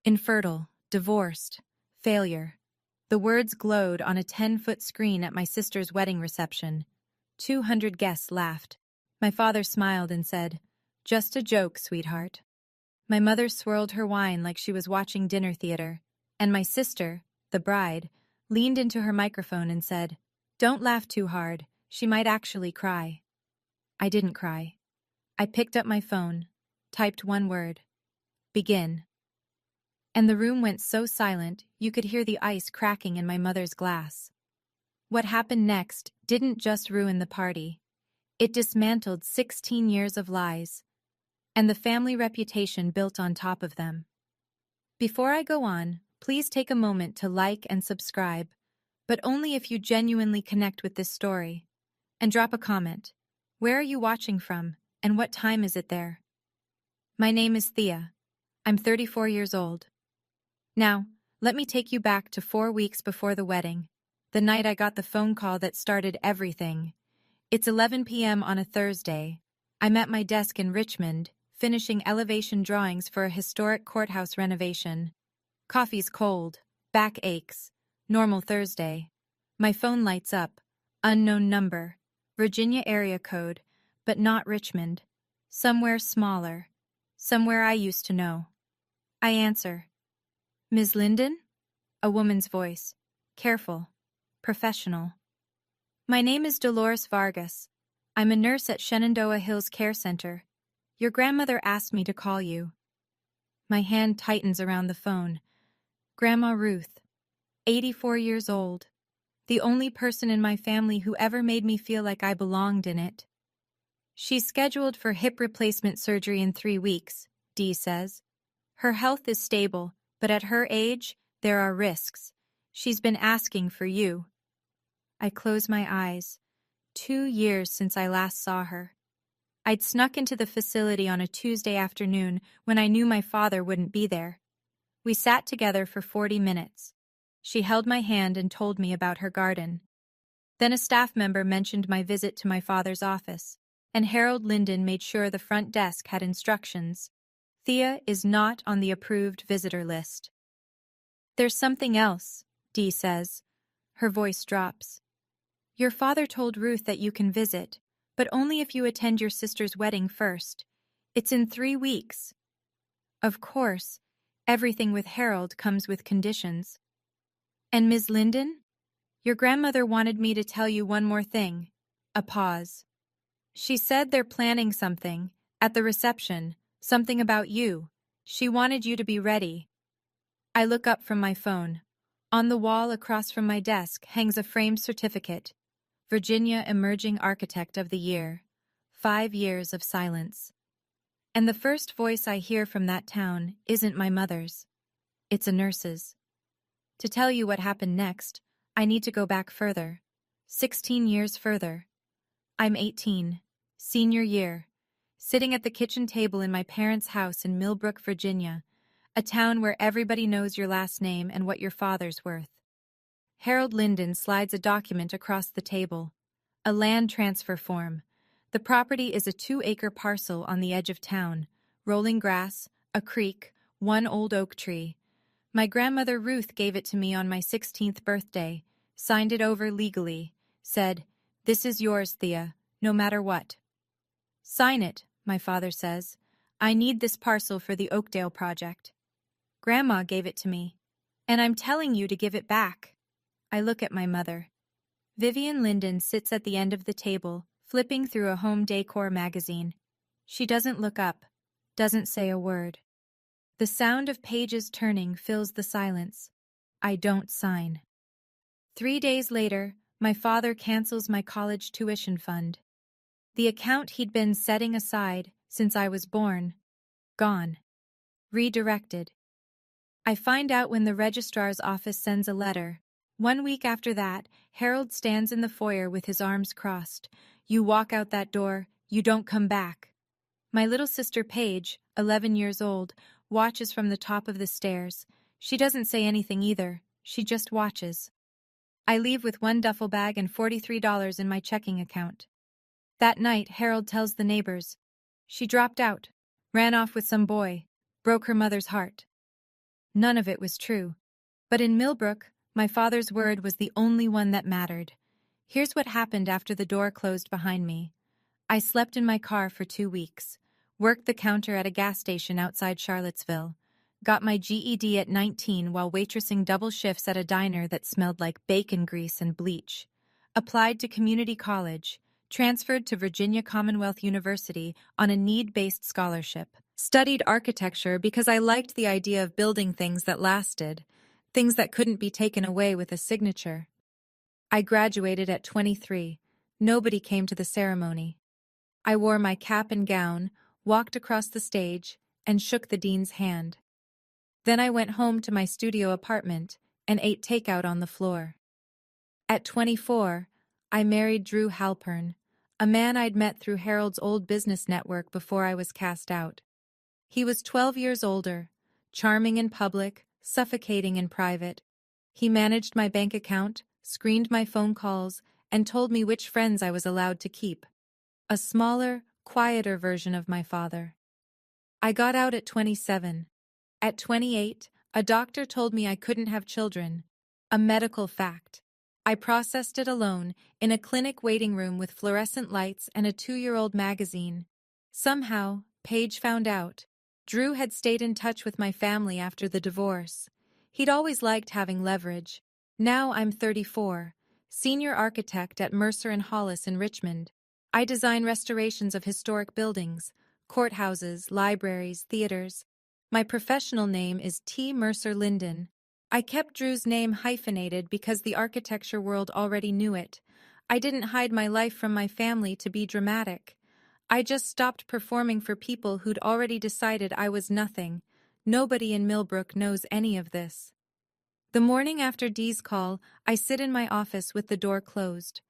Infertile, divorced, failure. The words glowed on a 10-foot screen at my sister's wedding reception. 200 guests laughed. My father smiled and said, "Just a joke, sweetheart." My mother swirled her wine like she was watching dinner theater, and my sister, the bride, leaned into her microphone and said, "Don't laugh too hard, she might actually cry." I didn't cry. I picked up my phone, typed one word, "Begin." And the room went so silent you could hear the ice cracking in my mother's glass. What happened next didn't just ruin the party. It dismantled 16 years of lies, and the family reputation built on top of them. Before I go on, please take a moment to like and subscribe, but only if you genuinely connect with this story. And drop a comment. Where are you watching from, and what time is it there? My name is Thea. I'm 34 years old. Now, let me take you back to 4 weeks before the wedding, the night I got the phone call that started everything. It's 11 p.m. on a Thursday. I'm at my desk in Richmond, finishing elevation drawings for a historic courthouse renovation. Coffee's cold, back aches. Normal Thursday. My phone lights up. Unknown number. Virginia area code, but not Richmond. Somewhere smaller. Somewhere I used to know. I answer. "Ms. Linden?" A woman's voice. Careful. Professional. "My name is Dolores Vargas. I'm a nurse at Shenandoah Hills Care Center. Your grandmother asked me to call you." My hand tightens around the phone. Grandma Ruth. 84 years old. The only person in my family who ever made me feel like I belonged in it. "She's scheduled for hip replacement surgery in 3 weeks," Dee says. "Her health is stable, but at her age, there are risks. She's been asking for you." I close my eyes. 2 years since I last saw her. I'd snuck into the facility on a Tuesday afternoon when I knew my father wouldn't be there. We sat together for 40 minutes. She held my hand and told me about her garden. Then a staff member mentioned my visit to my father's office, and Harold Linden made sure the front desk had instructions. Thea is not on the approved visitor list. "There's something else," Dee says. Her voice drops. "Your father told Ruth that you can visit, but only if you attend your sister's wedding first. It's in 3 weeks." Of course, everything with Harold comes with conditions. "And Ms. Linden? Your grandmother wanted me to tell you one more thing." A pause. "She said they're planning something, at the reception, something about you. She wanted you to be ready." I look up from my phone. On the wall across from my desk hangs a framed certificate. Virginia Emerging Architect of the Year. 5 years of silence. And the first voice I hear from that town isn't my mother's. It's a nurse's. To tell you what happened next, I need to go back further. 16 years further. I'm 18, senior year, sitting at the kitchen table in my parents' house in Millbrook, Virginia, a town where everybody knows your last name and what your father's worth. Harold Linden slides a document across the table. A land transfer form. The property is a 2-acre parcel on the edge of town. Rolling grass, a creek, one old oak tree. My grandmother Ruth gave it to me on my 16th birthday, signed it over legally, said, "This is yours, Thea, no matter what." "Sign it," my father says. "I need this parcel for the Oakdale project." "Grandma gave it to me, and I'm telling you to give it back." I look at my mother. Vivian Linden sits at the end of the table, flipping through a home decor magazine. She doesn't look up, doesn't say a word. The sound of pages turning fills the silence. I don't sign. 3 days later, my father cancels my college tuition fund. The account he'd been setting aside since I was born, gone. Redirected. I find out when the registrar's office sends a letter. 1 week after that, Harold stands in the foyer with his arms crossed. You walk out that door, you don't come back. My little sister Paige, 11 years old, watches from the top of the stairs. She doesn't say anything either, she just watches. I leave with 1 duffel bag and $43 in my checking account. That night, Harold tells the neighbors. She dropped out, ran off with some boy, broke her mother's heart. None of it was true. But in Millbrook, my father's word was the only one that mattered. Here's what happened after the door closed behind me. I slept in my car for 2 weeks, worked the counter at a gas station outside Charlottesville, got my GED at 19 while waitressing double shifts at a diner that smelled like bacon grease and bleach, applied to community college, transferred to Virginia Commonwealth University on a need-based scholarship, studied architecture because I liked the idea of building things that lasted, things that couldn't be taken away with a signature. I graduated at 23. Nobody came to the ceremony. I wore my cap and gown, walked across the stage, and shook the dean's hand. Then I went home to my studio apartment and ate takeout on the floor. At 24, I married Drew Halpern, a man I'd met through Harold's old business network before I was cast out. He was 12 years older, charming in public, suffocating in private. He managed my bank account, screened my phone calls, and told me which friends I was allowed to keep. A smaller, quieter version of my father. I got out at 27. At 28, a doctor told me I couldn't have children. A medical fact. I processed it alone, in a clinic waiting room with fluorescent lights and a 2-year-old magazine. Somehow, Paige found out. Drew had stayed in touch with my family after the divorce. He'd always liked having leverage. Now I'm 34, senior architect at Mercer and Hollis in Richmond. I design restorations of historic buildings, courthouses, libraries, theaters. My professional name is T. Mercer Linden. I kept Drew's name hyphenated because the architecture world already knew it. I didn't hide my life from my family to be dramatic. I just stopped performing for people who'd already decided I was nothing. Nobody in Millbrook knows any of this. The morning after Dee's call, I sit in my office with the door closed.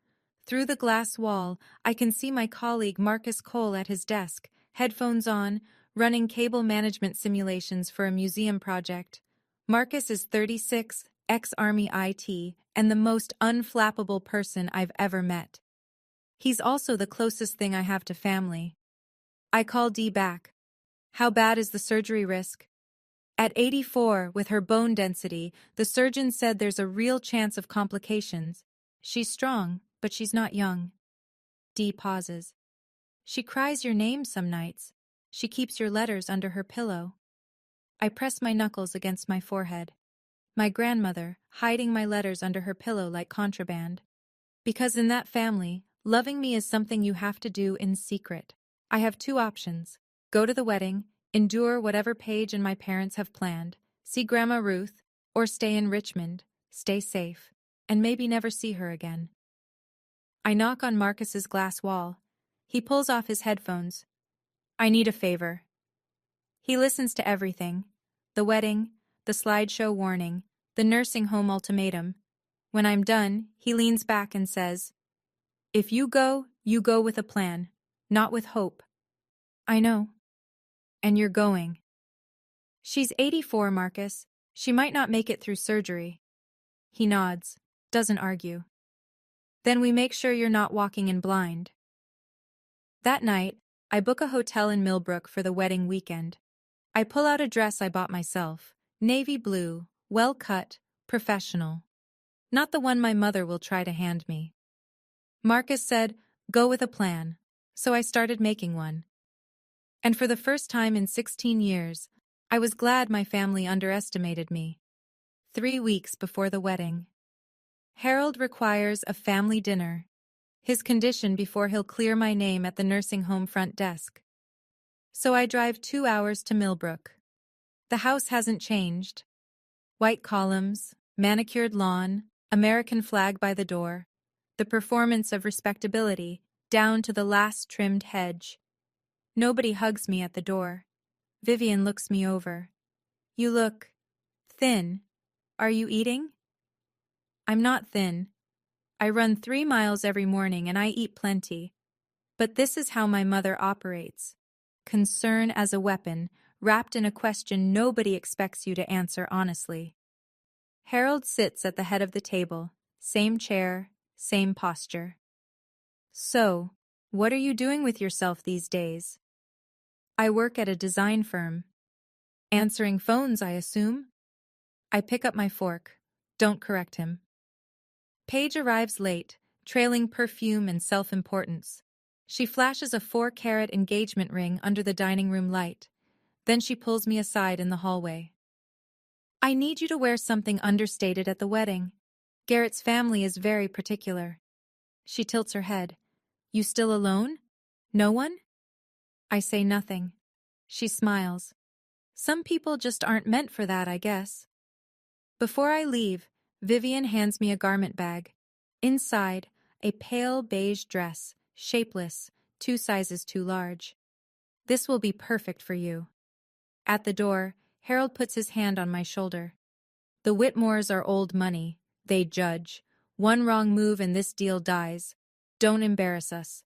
Through the glass wall, I can see my colleague Marcus Cole at his desk, headphones on, running cable management simulations for a museum project. Marcus is 36, ex-Army IT, and the most unflappable person I've ever met. He's also the closest thing I have to family. I call Dee back. How bad is the surgery risk? At 84, with her bone density, the surgeon said there's a real chance of complications. She's strong, but she's not young. Dee pauses. She cries your name some nights. She keeps your letters under her pillow. I press my knuckles against my forehead. My grandmother, hiding my letters under her pillow like contraband. Because in that family, loving me is something you have to do in secret. I have 2 options. Go to the wedding, endure whatever Paige and my parents have planned, see Grandma Ruth, or stay in Richmond, stay safe, and maybe never see her again. I knock on Marcus's glass wall. He pulls off his headphones. I need a favor. He listens to everything. The wedding, the slideshow warning, the nursing home ultimatum. When I'm done, he leans back and says, "If you go with a plan, not with hope." I know. And you're going. She's 84, Marcus. She might not make it through surgery. He nods, doesn't argue. Then we make sure you're not walking in blind. That night, I book a hotel in Millbrook for the wedding weekend. I pull out a dress I bought myself, navy blue, well-cut, professional. Not the one my mother will try to hand me. Marcus said, "Go with a plan," so I started making one. And for the first time in 16 years, I was glad my family underestimated me. 3 weeks before the wedding. Harold requires a family dinner, his condition before he'll clear my name at the nursing home front desk. So I drive 2 hours to Millbrook. The house hasn't changed. White columns, manicured lawn, American flag by the door, the performance of respectability, down to the last trimmed hedge. Nobody hugs me at the door. Vivian looks me over. "You look thin. Are you eating?" I'm not thin. I run 3 miles every morning and I eat plenty. But this is how my mother operates. Concern as a weapon, wrapped in a question nobody expects you to answer honestly. Harold sits at the head of the table, same chair, same posture. "So, what are you doing with yourself these days?" "I work at a design firm." "Answering phones, I assume?" I pick up my fork. Don't correct him. Paige arrives late, trailing perfume and self-importance. She flashes a 4-carat engagement ring under the dining room light. Then she pulls me aside in the hallway. I need you to wear something understated at the wedding. Garrett's family is very particular. She tilts her head. You still alone? No one? I say nothing. She smiles. Some people just aren't meant for that, I guess. Before I leave, Vivian hands me a garment bag. Inside, a pale beige dress, shapeless, 2 sizes too large. This will be perfect for you. At the door, Harold puts his hand on my shoulder. The Whitmores are old money. They judge. One wrong move and this deal dies. Don't embarrass us.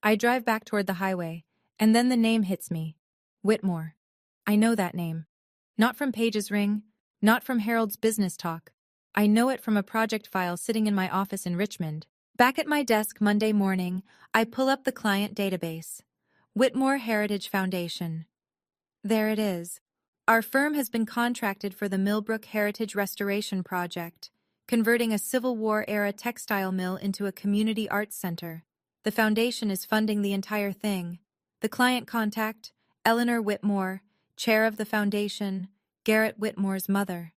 I drive back toward the highway, and then the name hits me. Whitmore. I know that name. Not from Paige's ring, not from Harold's business talk. I know it from a project file sitting in my office in Richmond. Back at my desk Monday morning, I pull up the client database. Whitmore Heritage Foundation. There it is. Our firm has been contracted for the Millbrook Heritage Restoration Project, converting a Civil War-era textile mill into a community arts center. The foundation is funding the entire thing. The client contact, Eleanor Whitmore, chair of the foundation, Garrett Whitmore's mother.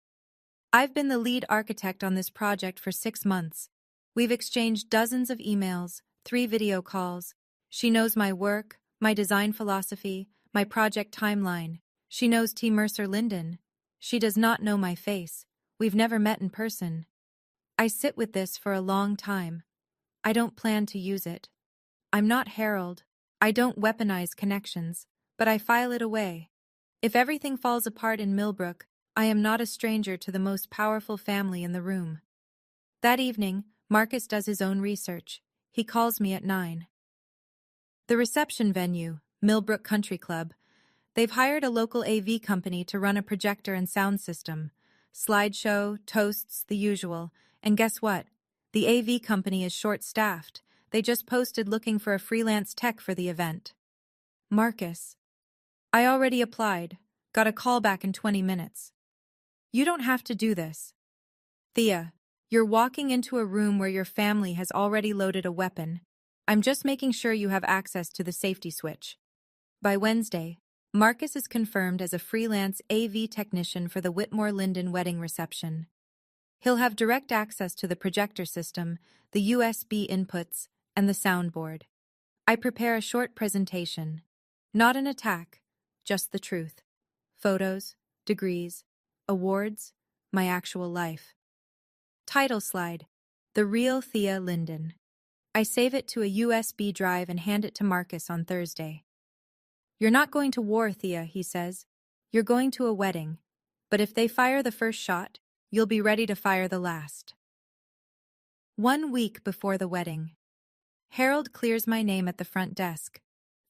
I've been the lead architect on this project for 6 months. We've exchanged dozens of emails, 3 video calls. She knows my work, my design philosophy, my project timeline. She knows T. Mercer Linden. She does not know my face. We've never met in person. I sit with this for a long time. I don't plan to use it. I'm not Harold. I don't weaponize connections, but I file it away. If everything falls apart in Millbrook, I am not a stranger to the most powerful family in the room. That evening, Marcus does his own research. He calls me at 9. The reception venue, Millbrook Country Club. They've hired a local AV company to run a projector and sound system. Slideshow, toasts, the usual. And guess what? The AV company is short-staffed. They just posted looking for a freelance tech for the event. Marcus. I already applied. Got a call back in 20 minutes. You don't have to do this. Thea, you're walking into a room where your family has already loaded a weapon. I'm just making sure you have access to the safety switch. By Wednesday, Marcus is confirmed as a freelance AV technician for the Whitmore Linden wedding reception. He'll have direct access to the projector system, the USB inputs, and the soundboard. I prepare a short presentation. Not an attack, just the truth. Photos, degrees, awards, my actual life. Title slide, The Real Thea Linden. I save it to a USB drive and hand it to Marcus on Thursday. You're not going to war, Thea, he says. You're going to a wedding. But if they fire the first shot, you'll be ready to fire the last. 1 week before the wedding. Harold clears my name at the front desk.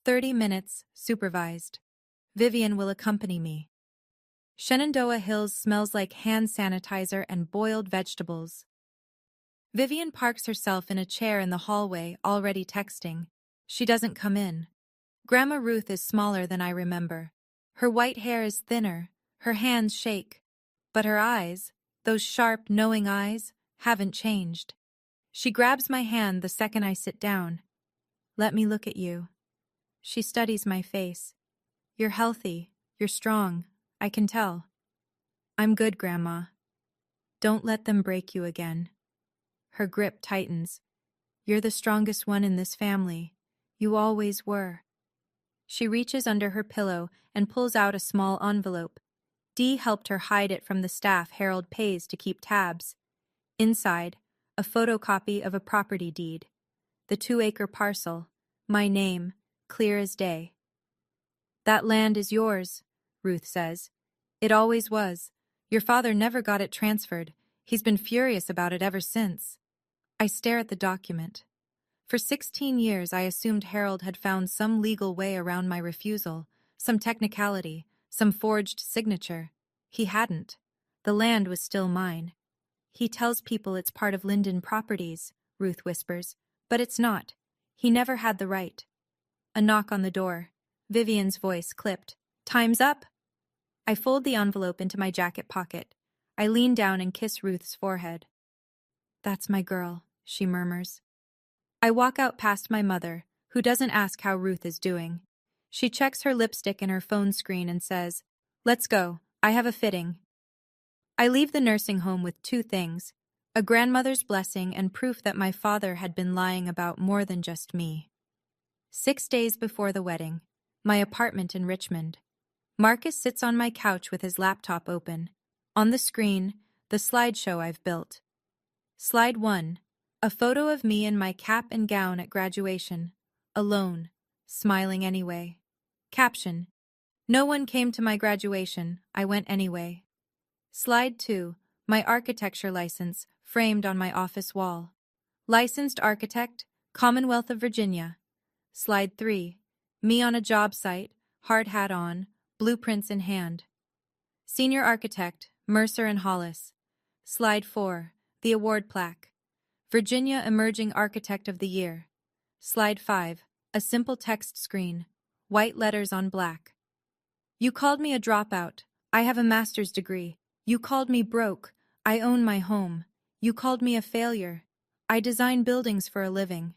30 minutes, supervised. Vivian will accompany me. Shenandoah Hills smells like hand sanitizer and boiled vegetables. Vivian parks herself in a chair in the hallway, already texting. She doesn't come in. Grandma Ruth is smaller than I remember. Her white hair is thinner, her hands shake. But her eyes, those sharp, knowing eyes, haven't changed. She grabs my hand the second I sit down. Let me look at you. She studies my face. You're healthy, you're strong, I can tell. I'm good, Grandma. Don't let them break you again. Her grip tightens. You're the strongest one in this family. You always were. She reaches under her pillow and pulls out a small envelope. Dee helped her hide it from the staff Harold pays to keep tabs. Inside, a photocopy of a property deed. The 2-acre parcel. My name, clear as day. That land is yours, Ruth says. It always was. Your father never got it transferred. He's been furious about it ever since. I stare at the document. For 16 years, I assumed Harold had found some legal way around my refusal, some technicality, some forged signature. He hadn't. The land was still mine. He tells people it's part of Linden Properties, Ruth whispers, but it's not. He never had the right. A knock on the door. Vivian's voice clipped. Time's up! I fold the envelope into my jacket pocket. I lean down and kiss Ruth's forehead. "That's my girl," she murmurs. I walk out past my mother, who doesn't ask how Ruth is doing. She checks her lipstick and her phone screen and says, "Let's go, I have a fitting." I leave the nursing home with two things: a grandmother's blessing and proof that my father had been lying about more than just me. 6 days before the wedding, my apartment in Richmond. Marcus sits on my couch with his laptop open. On the screen, the slideshow I've built. Slide 1. A photo of me in my cap and gown at graduation. Alone. Smiling anyway. Caption: "No one came to my graduation, I went anyway." Slide 2. My architecture license, framed on my office wall. Licensed architect, Commonwealth of Virginia. Slide 3. Me on a job site, hard hat on, blueprints in hand. Senior architect, Mercer and Hollis. Slide 4. The award plaque. Virginia Emerging Architect of the Year. Slide 5. A simple text screen. White letters on black. "You called me a dropout. I have a master's degree. You called me broke. I own my home. You called me a failure. I design buildings for a living."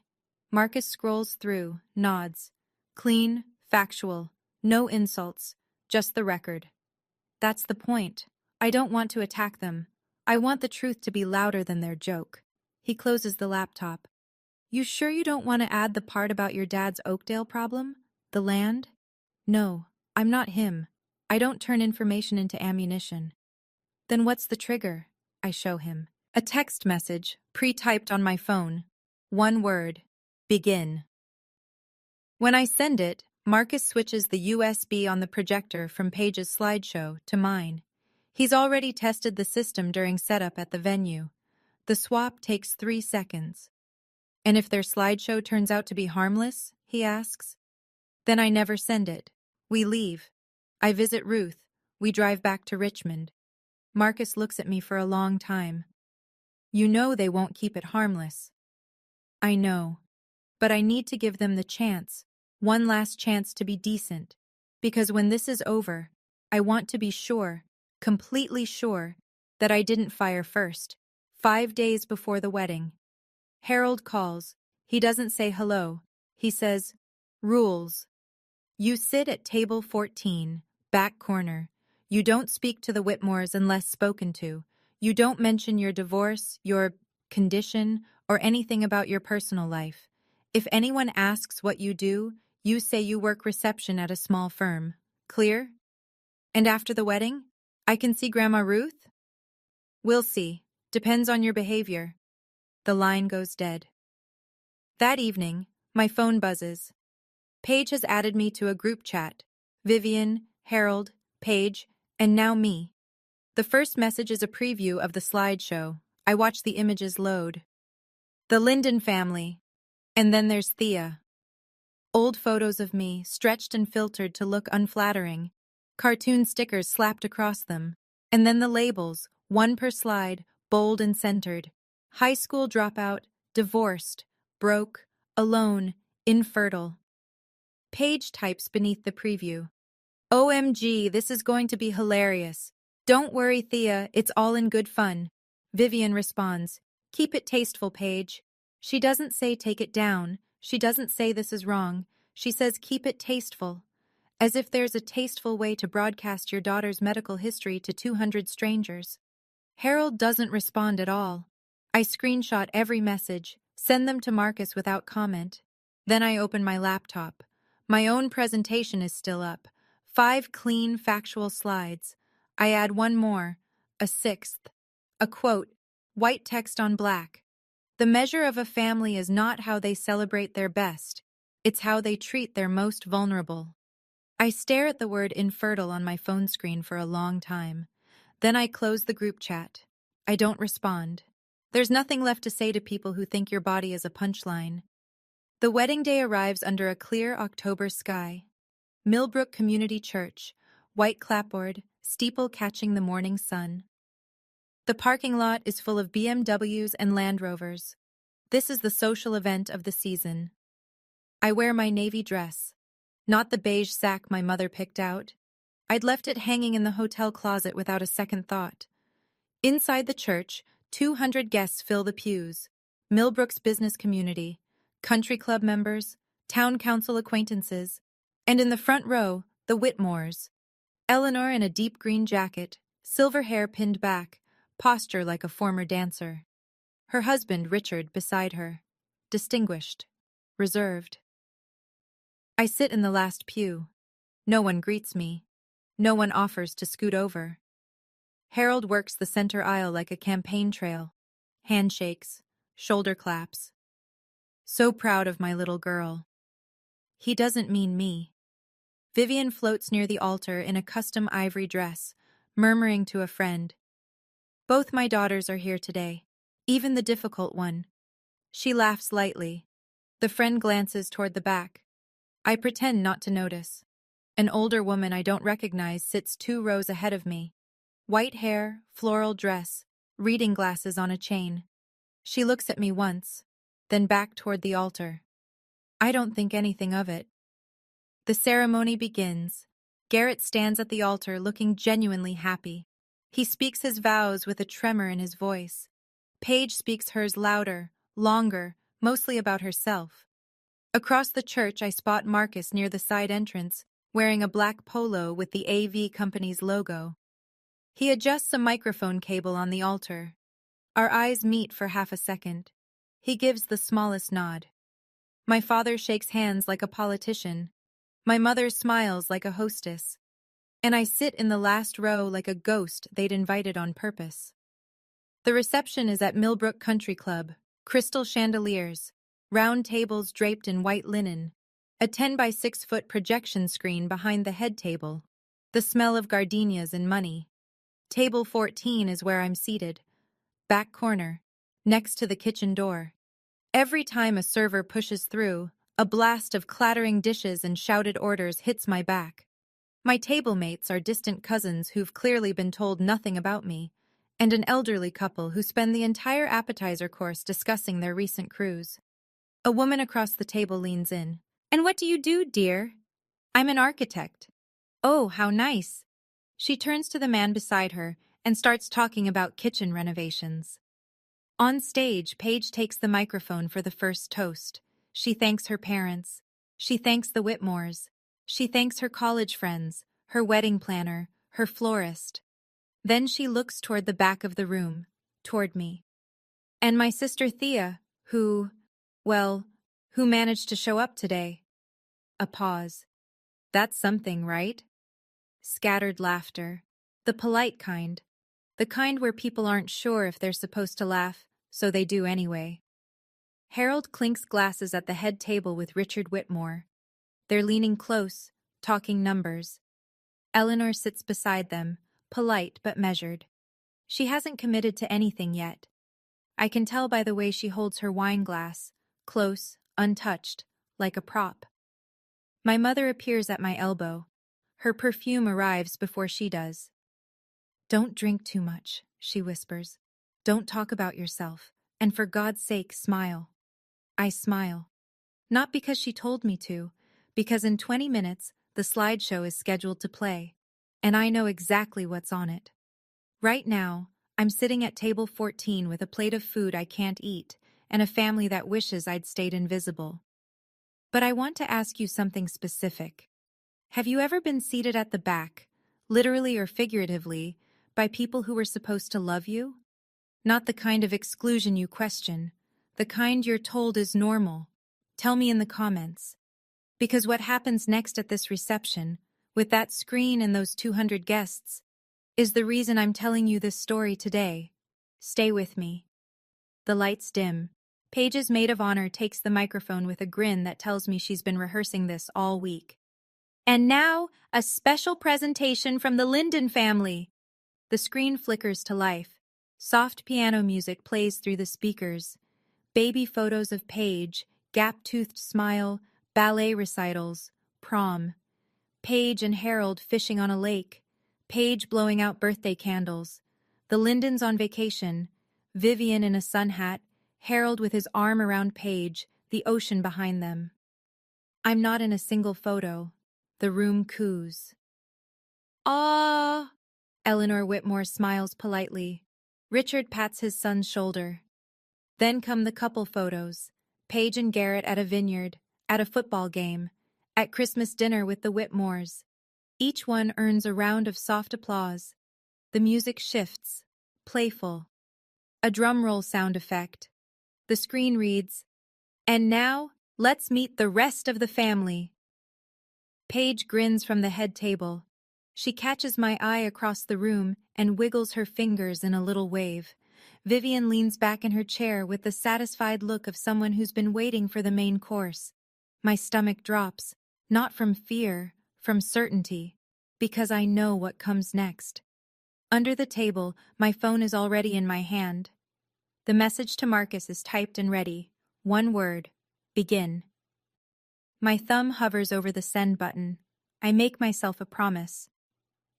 Marcus scrolls through, nods. Clean, factual, no insults, just the record. That's the point. I don't want to attack them. I want the truth to be louder than their joke. He closes the laptop. "You sure you don't want to add the part about your dad's Oakdale problem? The land?" "No, I'm not him. I don't turn information into ammunition." "Then what's the trigger?" I show him. A text message, pre-typed on my phone. One word: begin. When I send it, Marcus switches the USB on the projector from Paige's slideshow to mine. He's already tested the system during setup at the venue. The swap takes 3 seconds. "And if their slideshow turns out to be harmless?" he asks. "Then I never send it. We leave. I visit Ruth. We drive back to Richmond." Marcus looks at me for a long time. "You know they won't keep it harmless." "I know. But I need to give them the chance, one last chance to be decent. Because when this is over, I want to be sure, completely sure, that I didn't fire first. 5 days before the wedding. Harold calls. He doesn't say hello. He says, "Rules. You sit at table 14, back corner. You don't speak to the Whitmores unless spoken to. You don't mention your divorce, your condition, or anything about your personal life. If anyone asks what you do, you say you work reception at a small firm. Clear? And after the wedding, I can see Grandma Ruth?" "We'll see. Depends on your behavior." The line goes dead. That evening, my phone buzzes. Paige has added me to a group chat. Vivian, Harold, Paige, and now me. The first message is a preview of the slideshow. I watch the images load. The Linden family. And then there's Thea. Old photos of me, stretched and filtered to look unflattering. Cartoon stickers slapped across them. And then the labels, one per slide, bold and centered. High school dropout, divorced, broke, alone, infertile. Paige types beneath the preview. "OMG, this is going to be hilarious. Don't worry, Thea, it's all in good fun." Vivian responds, "Keep it tasteful, Paige." She doesn't say take it down. She doesn't say this is wrong. She says keep it tasteful. As if there's a tasteful way to broadcast your daughter's medical history to 200 strangers. Harold doesn't respond at all. I screenshot every message, send them to Marcus without comment. Then I open my laptop. My own presentation is still up. 5 clean, factual slides. I add one more, a 6th. A quote, white text on black. "The measure of a family is not how they celebrate their best. It's how they treat their most vulnerable." I stare at the word infertile on my phone screen for a long time. Then I close the group chat. I don't respond. There's nothing left to say to people who think your body is a punchline. The wedding day arrives under a clear October sky. Millbrook Community Church, white clapboard, steeple catching the morning sun. The parking lot is full of BMWs and Land Rovers. This is the social event of the season. I wear my navy dress, not the beige sack my mother picked out. I'd left it hanging in the hotel closet without a second thought. Inside the church, 200 guests fill the pews. Millbrook's business community, country club members, town council acquaintances, and in the front row, the Whitmores. Eleanor in a deep green jacket, silver hair pinned back, posture like a former dancer. Her husband, Richard, beside her. Distinguished. Reserved. I sit in the last pew. No one greets me. No one offers to scoot over. Harold works the center aisle like a campaign trail. Handshakes, shoulder claps. So proud of my little girl. He doesn't mean me. Vivian floats near the altar in a custom ivory dress, murmuring to a friend. Both my daughters are here today, even the difficult one. She laughs lightly. The friend glances toward the back. I pretend not to notice. An older woman I don't recognize sits 2 rows ahead of me. White hair, floral dress, reading glasses on a chain. She looks at me once, then back toward the altar. I don't think anything of it. The ceremony begins. Garrett stands at the altar looking genuinely happy. He speaks his vows with a tremor in his voice. Paige speaks hers louder, longer, mostly about herself. Across the church I spot Marcus near the side entrance, wearing a black polo with the AV company's logo. He adjusts a microphone cable on the altar. Our eyes meet for half a second. He gives the smallest nod. My father shakes hands like a politician. My mother smiles like a hostess. And I sit in the last row like a ghost they'd invited on purpose. The reception is at Millbrook Country Club. Crystal chandeliers, round tables draped in white linen, a 10 by 6 foot projection screen behind the head table, the smell of gardenias and money. Table 14 is where I'm seated, back corner, next to the kitchen door. Every time a server pushes through, a blast of clattering dishes and shouted orders hits my back. My table mates are distant cousins who've clearly been told nothing about me, and an elderly couple who spend the entire appetizer course discussing their recent cruise. A woman across the table leans in. "And what do you do, dear?" "I'm an architect." "Oh, how nice." She turns to the man beside her and starts talking about kitchen renovations. On stage, Paige takes the microphone for the first toast. She thanks her parents. She thanks the Whitmores. She thanks her college friends, her wedding planner, her florist. Then she looks toward the back of the room, toward me. "And my sister Thea, who managed to show up today." A pause. "That's something, right?" Scattered laughter. The polite kind. The kind where people aren't sure if they're supposed to laugh, so they do anyway. Harold clinks glasses at the head table with Richard Whitmore. They're leaning close, talking numbers. Eleanor sits beside them, polite but measured. She hasn't committed to anything yet. I can tell by the way she holds her wine glass, close, untouched, like a prop. My mother appears at my elbow. Her perfume arrives before she does. "Don't drink too much," she whispers. "Don't talk about yourself, and for God's sake, smile." I smile. Not because she told me to, because in 20 minutes, the slideshow is scheduled to play, and I know exactly what's on it. Right now, I'm sitting at table 14 with a plate of food I can't eat and a family that wishes I'd stayed invisible. But I want to ask you something specific. Have you ever been seated at the back, literally or figuratively, by people who were supposed to love you? Not the kind of exclusion you question, the kind you're told is normal. Tell me in the comments. Because what happens next at this reception, with that screen and those 200 guests, is the reason I'm telling you this story today. Stay with me. The lights dim. Paige's maid of honor takes the microphone with a grin that tells me she's been rehearsing this all week. "And now, a special presentation from the Linden family." The screen flickers to life. Soft piano music plays through the speakers. Baby photos of Paige, gap-toothed smile, ballet recitals, prom. Paige and Harold fishing on a lake. Paige blowing out birthday candles. The Lindens on vacation. Vivian in a sun hat. Harold with his arm around Paige, the ocean behind them. I'm not in a single photo. The room coos. "Ah!" Eleanor Whitmore smiles politely. Richard pats his son's shoulder. Then come the couple photos. Paige and Garrett at a vineyard, at a football game, at Christmas dinner with the Whitmores. Each one earns a round of soft applause. The music shifts, playful. A drum roll sound effect. The screen reads, "And now, let's meet the rest of the family." Paige grins from the head table. She catches my eye across the room and wiggles her fingers in a little wave. Vivian leans back in her chair with the satisfied look of someone who's been waiting for the main course. My stomach drops, not from fear, from certainty, because I know what comes next. Under the table, my phone is already in my hand. The message to Marcus is typed and ready. One word: begin. My thumb hovers over the send button. I make myself a promise.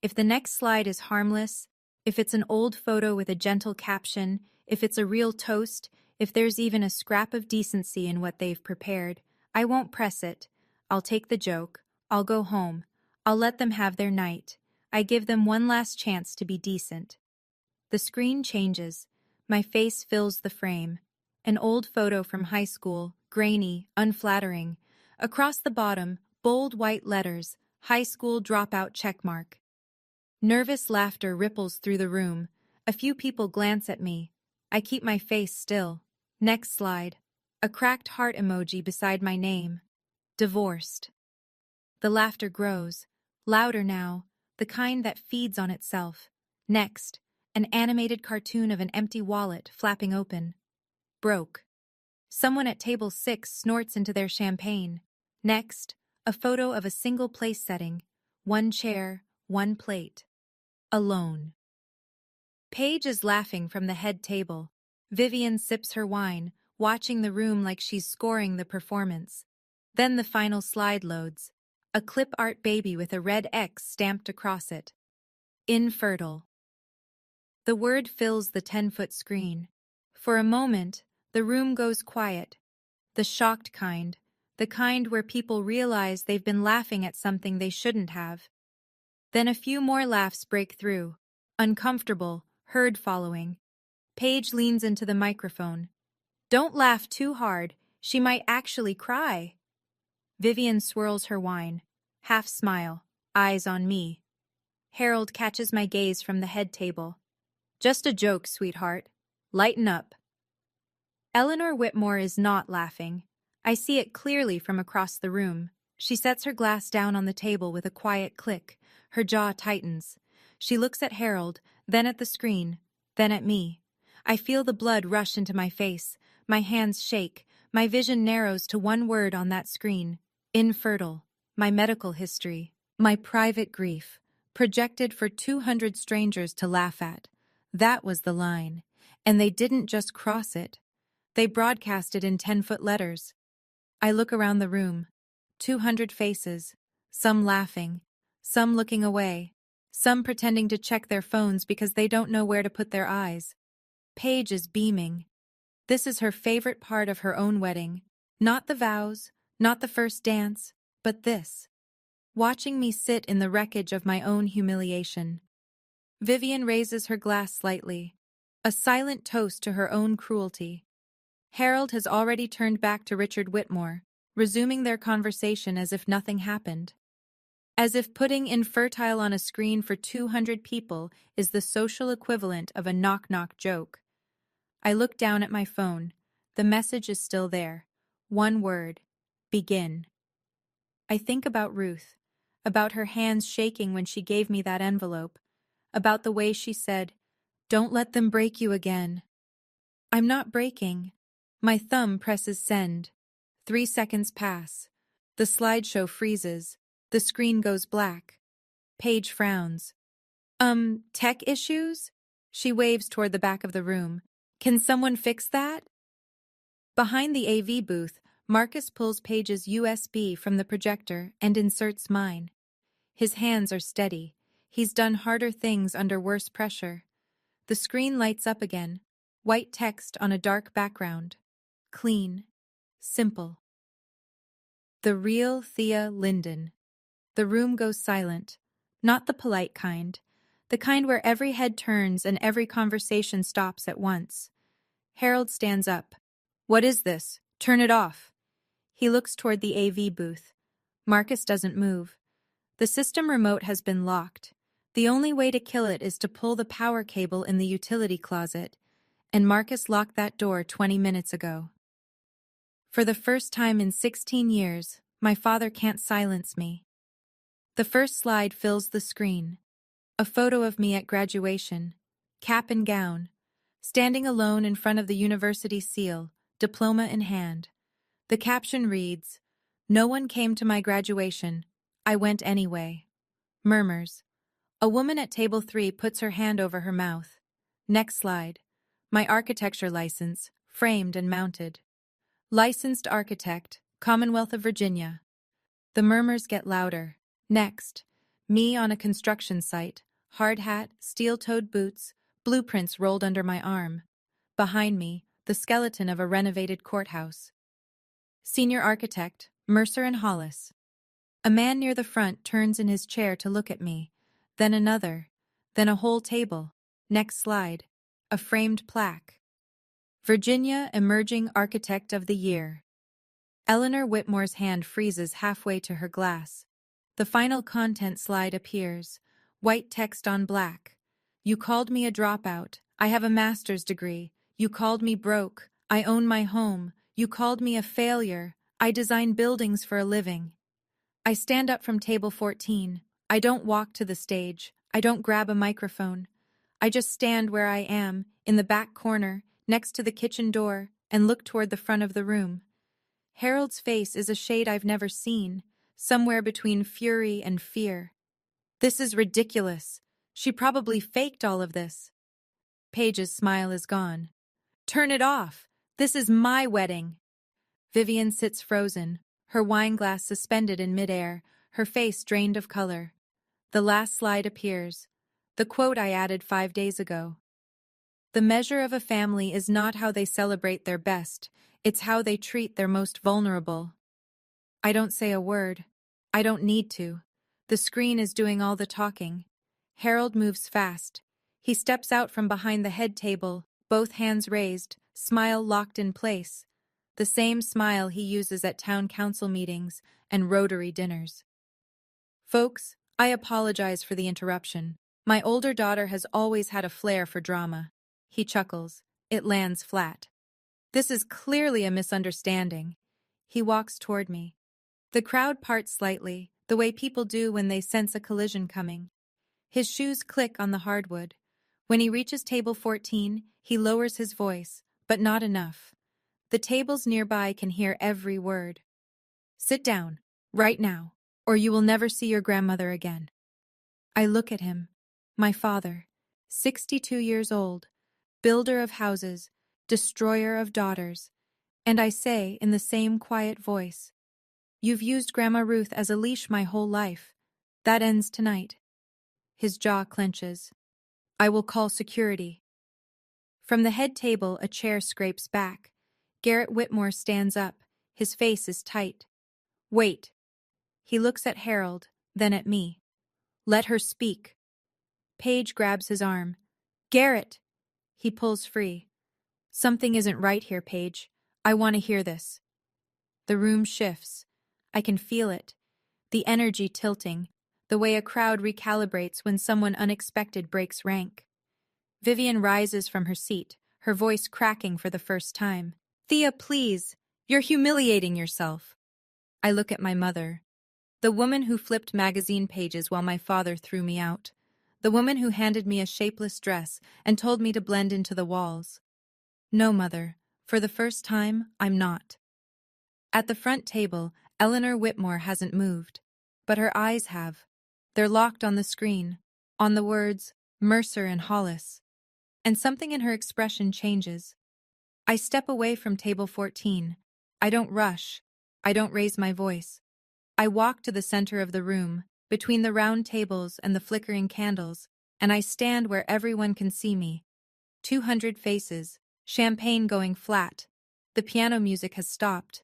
If the next slide is harmless, if it's an old photo with a gentle caption, if it's a real toast, if there's even a scrap of decency in what they've prepared, I won't press it. I'll take the joke. I'll go home. I'll let them have their night. I give them one last chance to be decent. The screen changes. My face fills the frame. An old photo from high school, grainy, unflattering. Across the bottom, bold white letters, high school dropout checkmark. Nervous laughter ripples through the room. A few people glance at me. I keep my face still. Next slide. A cracked heart emoji beside my name. Divorced. The laughter grows. Louder now. The kind that feeds on itself. Next. An animated cartoon of an empty wallet flapping open. Broke. Someone at table 6 snorts into their champagne. Next. A photo of a single place setting. One chair, one plate. Alone. Paige is laughing from the head table. Vivian sips her wine, watching the room like she's scoring the performance. Then the final slide loads. A clip art baby with a red X stamped across it. Infertile. The word fills the 10-foot screen. For a moment, the room goes quiet. The shocked kind. The kind where people realize they've been laughing at something they shouldn't have. Then a few more laughs break through. Uncomfortable, herd following. Paige leans into the microphone. "Don't laugh too hard. She might actually cry." Vivian swirls her wine. Half smile, eyes on me. Harold catches my gaze from the head table. "Just a joke, sweetheart. Lighten up." Eleanor Whitmore is not laughing. I see it clearly from across the room. She sets her glass down on the table with a quiet click. Her jaw tightens. She looks at Harold, then at the screen, then at me. I feel the blood rush into my face. My hands shake. My vision narrows to one word on that screen. Infertile. My medical history. My private grief. Projected for 200 strangers to laugh at. That was the line. And they didn't just cross it. They broadcast it in 10-foot letters. I look around the room. 200 faces. Some laughing. Some looking away. Some pretending to check their phones because they don't know where to put their eyes. Paige is beaming. This is her favorite part of her own wedding. Not the vows, not the first dance, but this. Watching me sit in the wreckage of my own humiliation. Vivian raises her glass slightly. A silent toast to her own cruelty. Harold has already turned back to Richard Whitmore, resuming their conversation as if nothing happened. As if putting infertile on a screen for 200 people is the social equivalent of a knock-knock joke. I look down at my phone. The message is still there. One word. Begin. I think about Ruth, about her hands shaking when she gave me that envelope, about the way she said, "Don't let them break you again." I'm not breaking. My thumb presses send. 3 seconds pass. The slideshow freezes. The screen goes black. Paige frowns. Tech issues?" She waves toward the back of the room. "Can someone fix that?" Behind the AV booth, Marcus pulls Paige's USB from the projector and inserts mine. His hands are steady. He's done harder things under worse pressure. The screen lights up again. White text on a dark background. Clean. Simple. The real Thea Linden. The room goes silent. Not the polite kind. The kind where every head turns and every conversation stops at once. Harold stands up. What is this? Turn it off. He looks toward the AV booth. Marcus doesn't move. The system remote has been locked. The only way to kill it is to pull the power cable in the utility closet, and Marcus locked that door 20 minutes ago. For the first time in 16 years, my father can't silence me. The first slide fills the screen. A photo of me at graduation, cap and gown, standing alone in front of the university seal, diploma in hand. The caption reads, "No one came to my graduation. I went anyway." Murmurs. A woman at table 3 puts her hand over her mouth. Next slide. My architecture license, framed and mounted. Licensed architect, Commonwealth of Virginia. The murmurs get louder. Next. Me on a construction site, hard hat, steel-toed boots, blueprints rolled under my arm. Behind me, the skeleton of a renovated courthouse. Senior architect, Mercer and Hollis. A man near the front turns in his chair to look at me, then another, then a whole table. Next slide. A framed plaque. Virginia Emerging Architect of the Year. Eleanor Whitmore's hand freezes halfway to her glass. The final content slide appears, white text on black. You called me a dropout. I have a master's degree. You called me broke. I own my home. You called me a failure. I design buildings for a living. I stand up from table 14. I don't walk to the stage. I don't grab a microphone. I just stand where I am, in the back corner, next to the kitchen door, and look toward the front of the room. Harold's face is a shade I've never seen, somewhere between fury and fear. This is ridiculous. She probably faked all of this. Paige's smile is gone. Turn it off. This is my wedding. Vivian sits frozen, her wine glass suspended in midair, her face drained of color. The last slide appears. The quote I added 5 days ago. The measure of a family is not how they celebrate their best, it's how they treat their most vulnerable. I don't say a word. I don't need to. The screen is doing all the talking. Harold moves fast. He steps out from behind the head table, both hands raised, smile locked in place. The same smile he uses at town council meetings and Rotary dinners. Folks, I apologize for the interruption. My older daughter has always had a flair for drama. He chuckles. It lands flat. This is clearly a misunderstanding. He walks toward me. The crowd parts slightly, the way people do when they sense a collision coming. His shoes click on the hardwood. When he reaches table 14, he lowers his voice, but not enough. The tables nearby can hear every word. Sit down, right now, or you will never see your grandmother again. I look at him. My father, 62 years old, builder of houses, destroyer of daughters, and I say in the same quiet voice, "You've used Grandma Ruth as a leash my whole life. That ends tonight." His jaw clenches. I will call security. From the head table, a chair scrapes back. Garrett Whitmore stands up. His face is tight. Wait. He looks at Harold, then at me. Let her speak. Paige grabs his arm. Garrett! He pulls free. Something isn't right here, Paige. I want to hear this. The room shifts. I can feel it. The energy tilting, the way a crowd recalibrates when someone unexpected breaks rank. Vivian rises from her seat, her voice cracking for the first time. Thea, please. You're humiliating yourself. I look at my mother. The woman who flipped magazine pages while my father threw me out. The woman who handed me a shapeless dress and told me to blend into the walls. No, Mother. For the first time, I'm not. At the front table, Eleanor Whitmore hasn't moved. But her eyes have. They're locked on the screen, on the words, Mercer and Hollis. And something in her expression changes. I step away from table 14. I don't rush. I don't raise my voice. I walk to the center of the room, between the round tables and the flickering candles, and I stand where everyone can see me. 200 faces, champagne going flat. The piano music has stopped.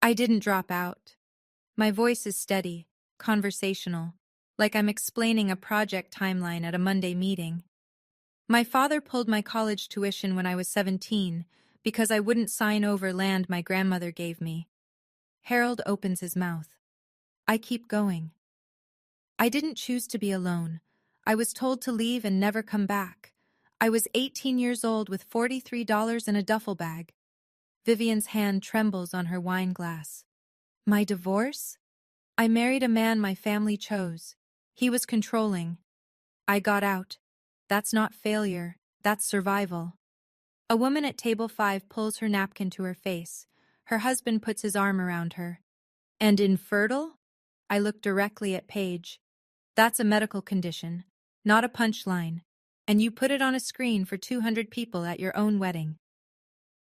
I didn't drop out. My voice is steady, conversational. like I'm explaining a project timeline at a Monday meeting. My father pulled my college tuition when I was 17 because I wouldn't sign over land my grandmother gave me. Harold opens his mouth. I keep going. I didn't choose to be alone. I was told to leave and never come back. I was 18 years old with $43 in a duffel bag. Vivian's hand trembles on her wine glass. My divorce? I married a man my family chose. He was controlling. I got out. That's not failure, that's survival. A woman at table 5 pulls her napkin to her face. Her husband puts his arm around her. And infertile? I look directly at Paige. That's a medical condition, not a punchline. And you put it on a screen for 200 people at your own wedding.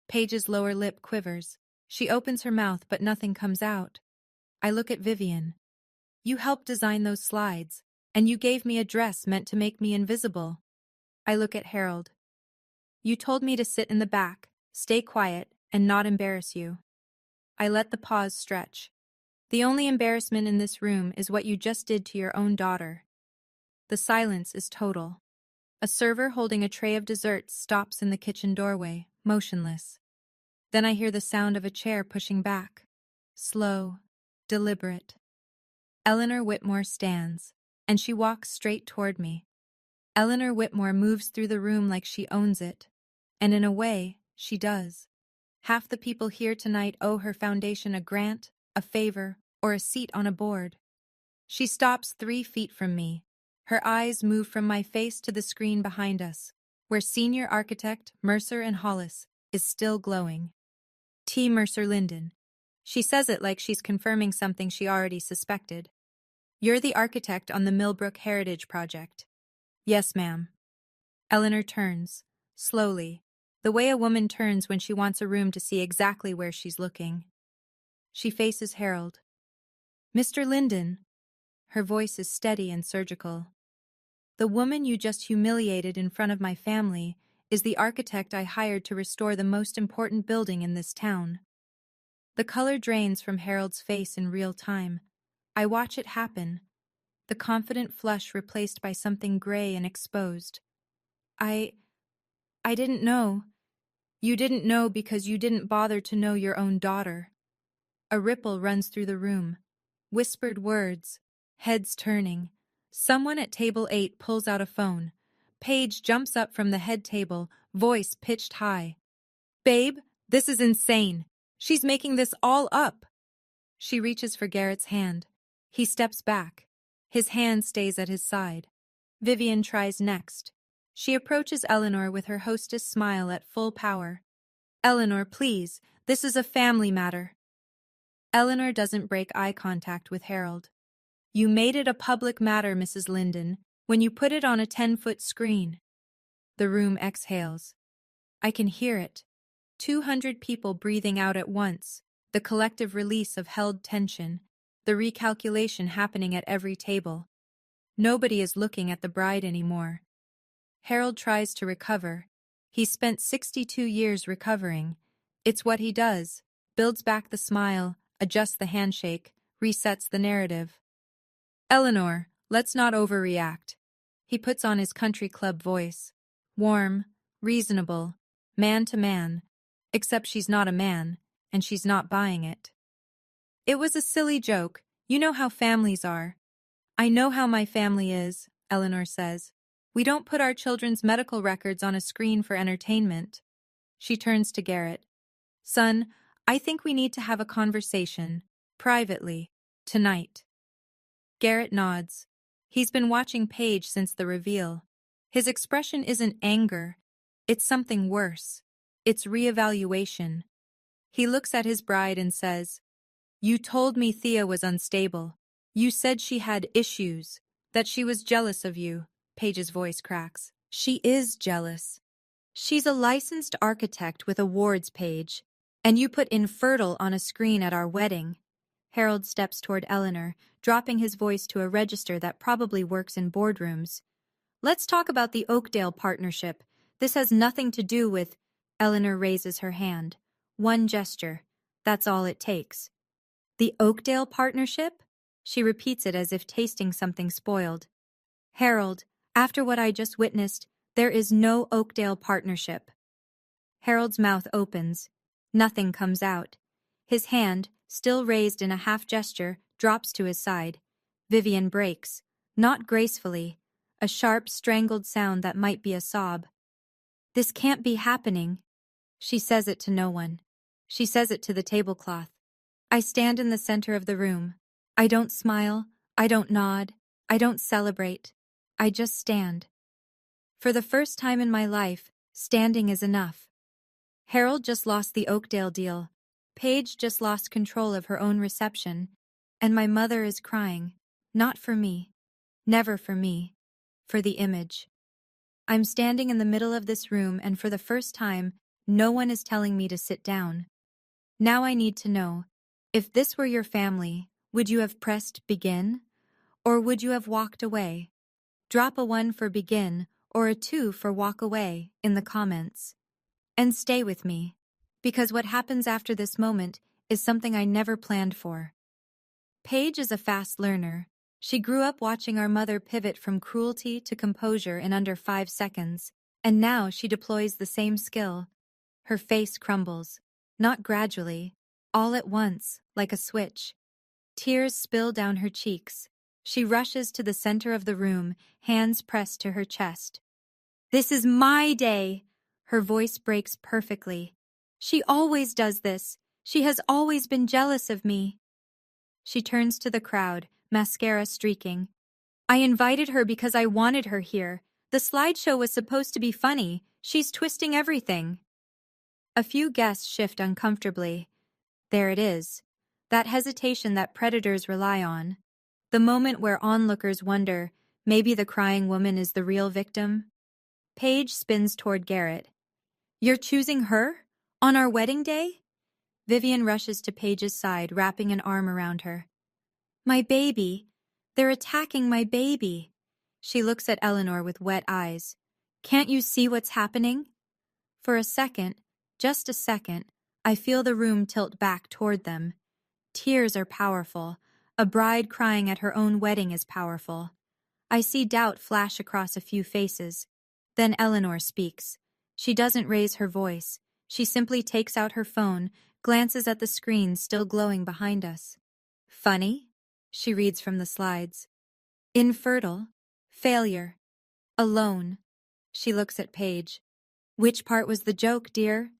Paige's lower lip quivers. She opens her mouth but nothing comes out. I look at Vivian. You helped design those slides, and you gave me a dress meant to make me invisible. I look at Harold. You told me to sit in the back, stay quiet, and not embarrass you. I let the pause stretch. The only embarrassment in this room is what you just did to your own daughter. The silence is total. A server holding a tray of desserts stops in the kitchen doorway, motionless. Then I hear the sound of a chair pushing back. Slow, deliberate. Eleanor Whitmore stands, and she walks straight toward me. Eleanor Whitmore moves through the room like she owns it. And in a way, she does. Half the people here tonight owe her foundation a grant, a favor, or a seat on a board. She stops 3 feet from me. Her eyes move from my face to the screen behind us, where senior architect Mercer and Hollis is still glowing. T. Mercer Linden. She says it like she's confirming something she already suspected. You're the architect on the Millbrook Heritage Project. Yes, ma'am. Eleanor turns, slowly, the way a woman turns when she wants a room to see exactly where she's looking. She faces Harold. Mr. Linden. Her voice is steady and surgical. The woman you just humiliated in front of my family is the architect I hired to restore the most important building in this town. The color drains from Harold's face in real time. I watch it happen, the confident flush replaced by something gray and exposed. I didn't know. You didn't know because you didn't bother to know your own daughter. A ripple runs through the room. Whispered words, heads turning. Someone at table 8 pulls out a phone. Paige jumps up from the head table, voice pitched high. Babe, this is insane. She's making this all up. She reaches for Garrett's hand. He steps back. His hand stays at his side. Vivian tries next. She approaches Eleanor with her hostess smile at full power. Eleanor, please, this is a family matter. Eleanor doesn't break eye contact with Harold. You made it a public matter, Mrs. Linden, when you put it on a 10-foot screen. The room exhales. I can hear it. 200 people breathing out at once, the collective release of held tension, the recalculation happening at every table. Nobody is looking at the bride anymore. Harold tries to recover. He spent 62 years recovering. It's what he does. Builds back the smile, adjusts the handshake, resets the narrative. Eleanor, let's not overreact. He puts on his country club voice. Warm, reasonable, man to man. Except she's not a man, and she's not buying it. It was a silly joke. You know how families are. I know how my family is, Eleanor says. We don't put our children's medical records on a screen for entertainment. She turns to Garrett. Son, I think we need to have a conversation, privately, tonight. Garrett nods. He's been watching Paige since the reveal. His expression isn't anger. It's something worse. It's reevaluation. He looks at his bride and says, You told me Thea was unstable. You said she had issues, that she was jealous of you. Paige's voice cracks. She is jealous. She's a licensed architect with awards, Paige. And you put infertile on a screen at our wedding. Harold steps toward Eleanor, dropping his voice to a register that probably works in boardrooms. Let's talk about the Oakdale partnership. This has nothing to do with... Eleanor raises her hand. One gesture. That's all it takes. The Oakdale partnership? She repeats it as if tasting something spoiled. Harold, after what I just witnessed, there is no Oakdale partnership. Harold's mouth opens. Nothing comes out. His hand, still raised in a half gesture, drops to his side. Vivian breaks, not gracefully, a sharp, strangled sound that might be a sob. This can't be happening. She says it to no one. She says it to the tablecloth. I stand in the center of the room. I don't smile. I don't nod. I don't celebrate. I just stand. For the first time in my life, standing is enough. Harold just lost the Oakdale deal. Paige just lost control of her own reception. And my mother is crying. Not for me. Never for me. For the image. I'm standing in the middle of this room, and for the first time, no one is telling me to sit down. Now I need to know, if this were your family, would you have pressed begin? Or would you have walked away? Drop a 1 for begin or a 2 for walk away in the comments. And stay with me, because what happens after this moment is something I never planned for. Paige is a fast learner. She grew up watching our mother pivot from cruelty to composure in under 5 seconds, and now she deploys the same skill. Her face crumbles, not gradually, all at once, like a switch. Tears spill down her cheeks. She rushes to the center of the room, hands pressed to her chest. This is my day! Her voice breaks perfectly. She always does this. She has always been jealous of me. She turns to the crowd, mascara streaking. I invited her because I wanted her here. The slideshow was supposed to be funny. She's twisting everything. A few guests shift uncomfortably. There it is. That hesitation that predators rely on. The moment where onlookers wonder, maybe the crying woman is the real victim. Paige spins toward Garrett. You're choosing her? On our wedding day? Vivian rushes to Paige's side, wrapping an arm around her. My baby. They're attacking my baby. She looks at Eleanor with wet eyes. Can't you see what's happening? For a second, just a second, I feel the room tilt back toward them. Tears are powerful. A bride crying at her own wedding is powerful. I see doubt flash across a few faces. Then Eleanor speaks. She doesn't raise her voice. She simply takes out her phone, glances at the screen still glowing behind us. Funny? She reads from the slides. Infertile. Failure. Alone. She looks at Paige. Which part was the joke, dear?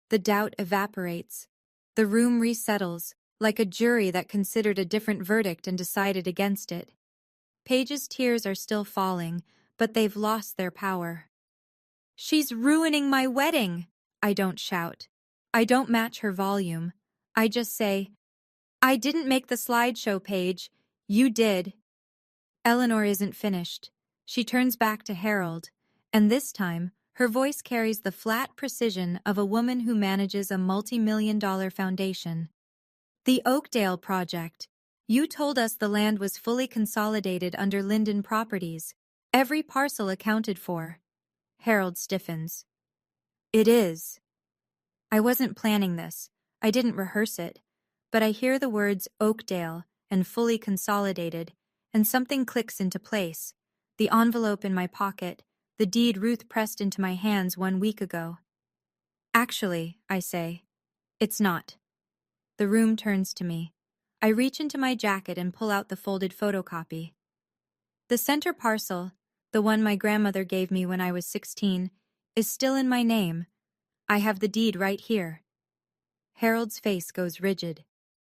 The doubt evaporates. The room resettles, like a jury that considered a different verdict and decided against it. Paige's tears are still falling, but they've lost their power. She's ruining my wedding! I don't shout. I don't match her volume. I just say, I didn't make the slideshow, Paige. You did. Eleanor isn't finished. She turns back to Harold, and this time, her voice carries the flat precision of a woman who manages a multi-million-dollar foundation. The Oakdale Project. You told us the land was fully consolidated under Linden Properties. Every parcel accounted for. Harold stiffens. It is. I wasn't planning this. I didn't rehearse it. But I hear the words Oakdale and fully consolidated, and something clicks into place. The envelope in my pocket, the deed Ruth pressed into my hands 1 week ago. Actually, I say, it's not. The room turns to me. I reach into my jacket and pull out the folded photocopy. The center parcel, the one my grandmother gave me when I was 16, is still in my name. I have the deed right here. Harold's face goes rigid.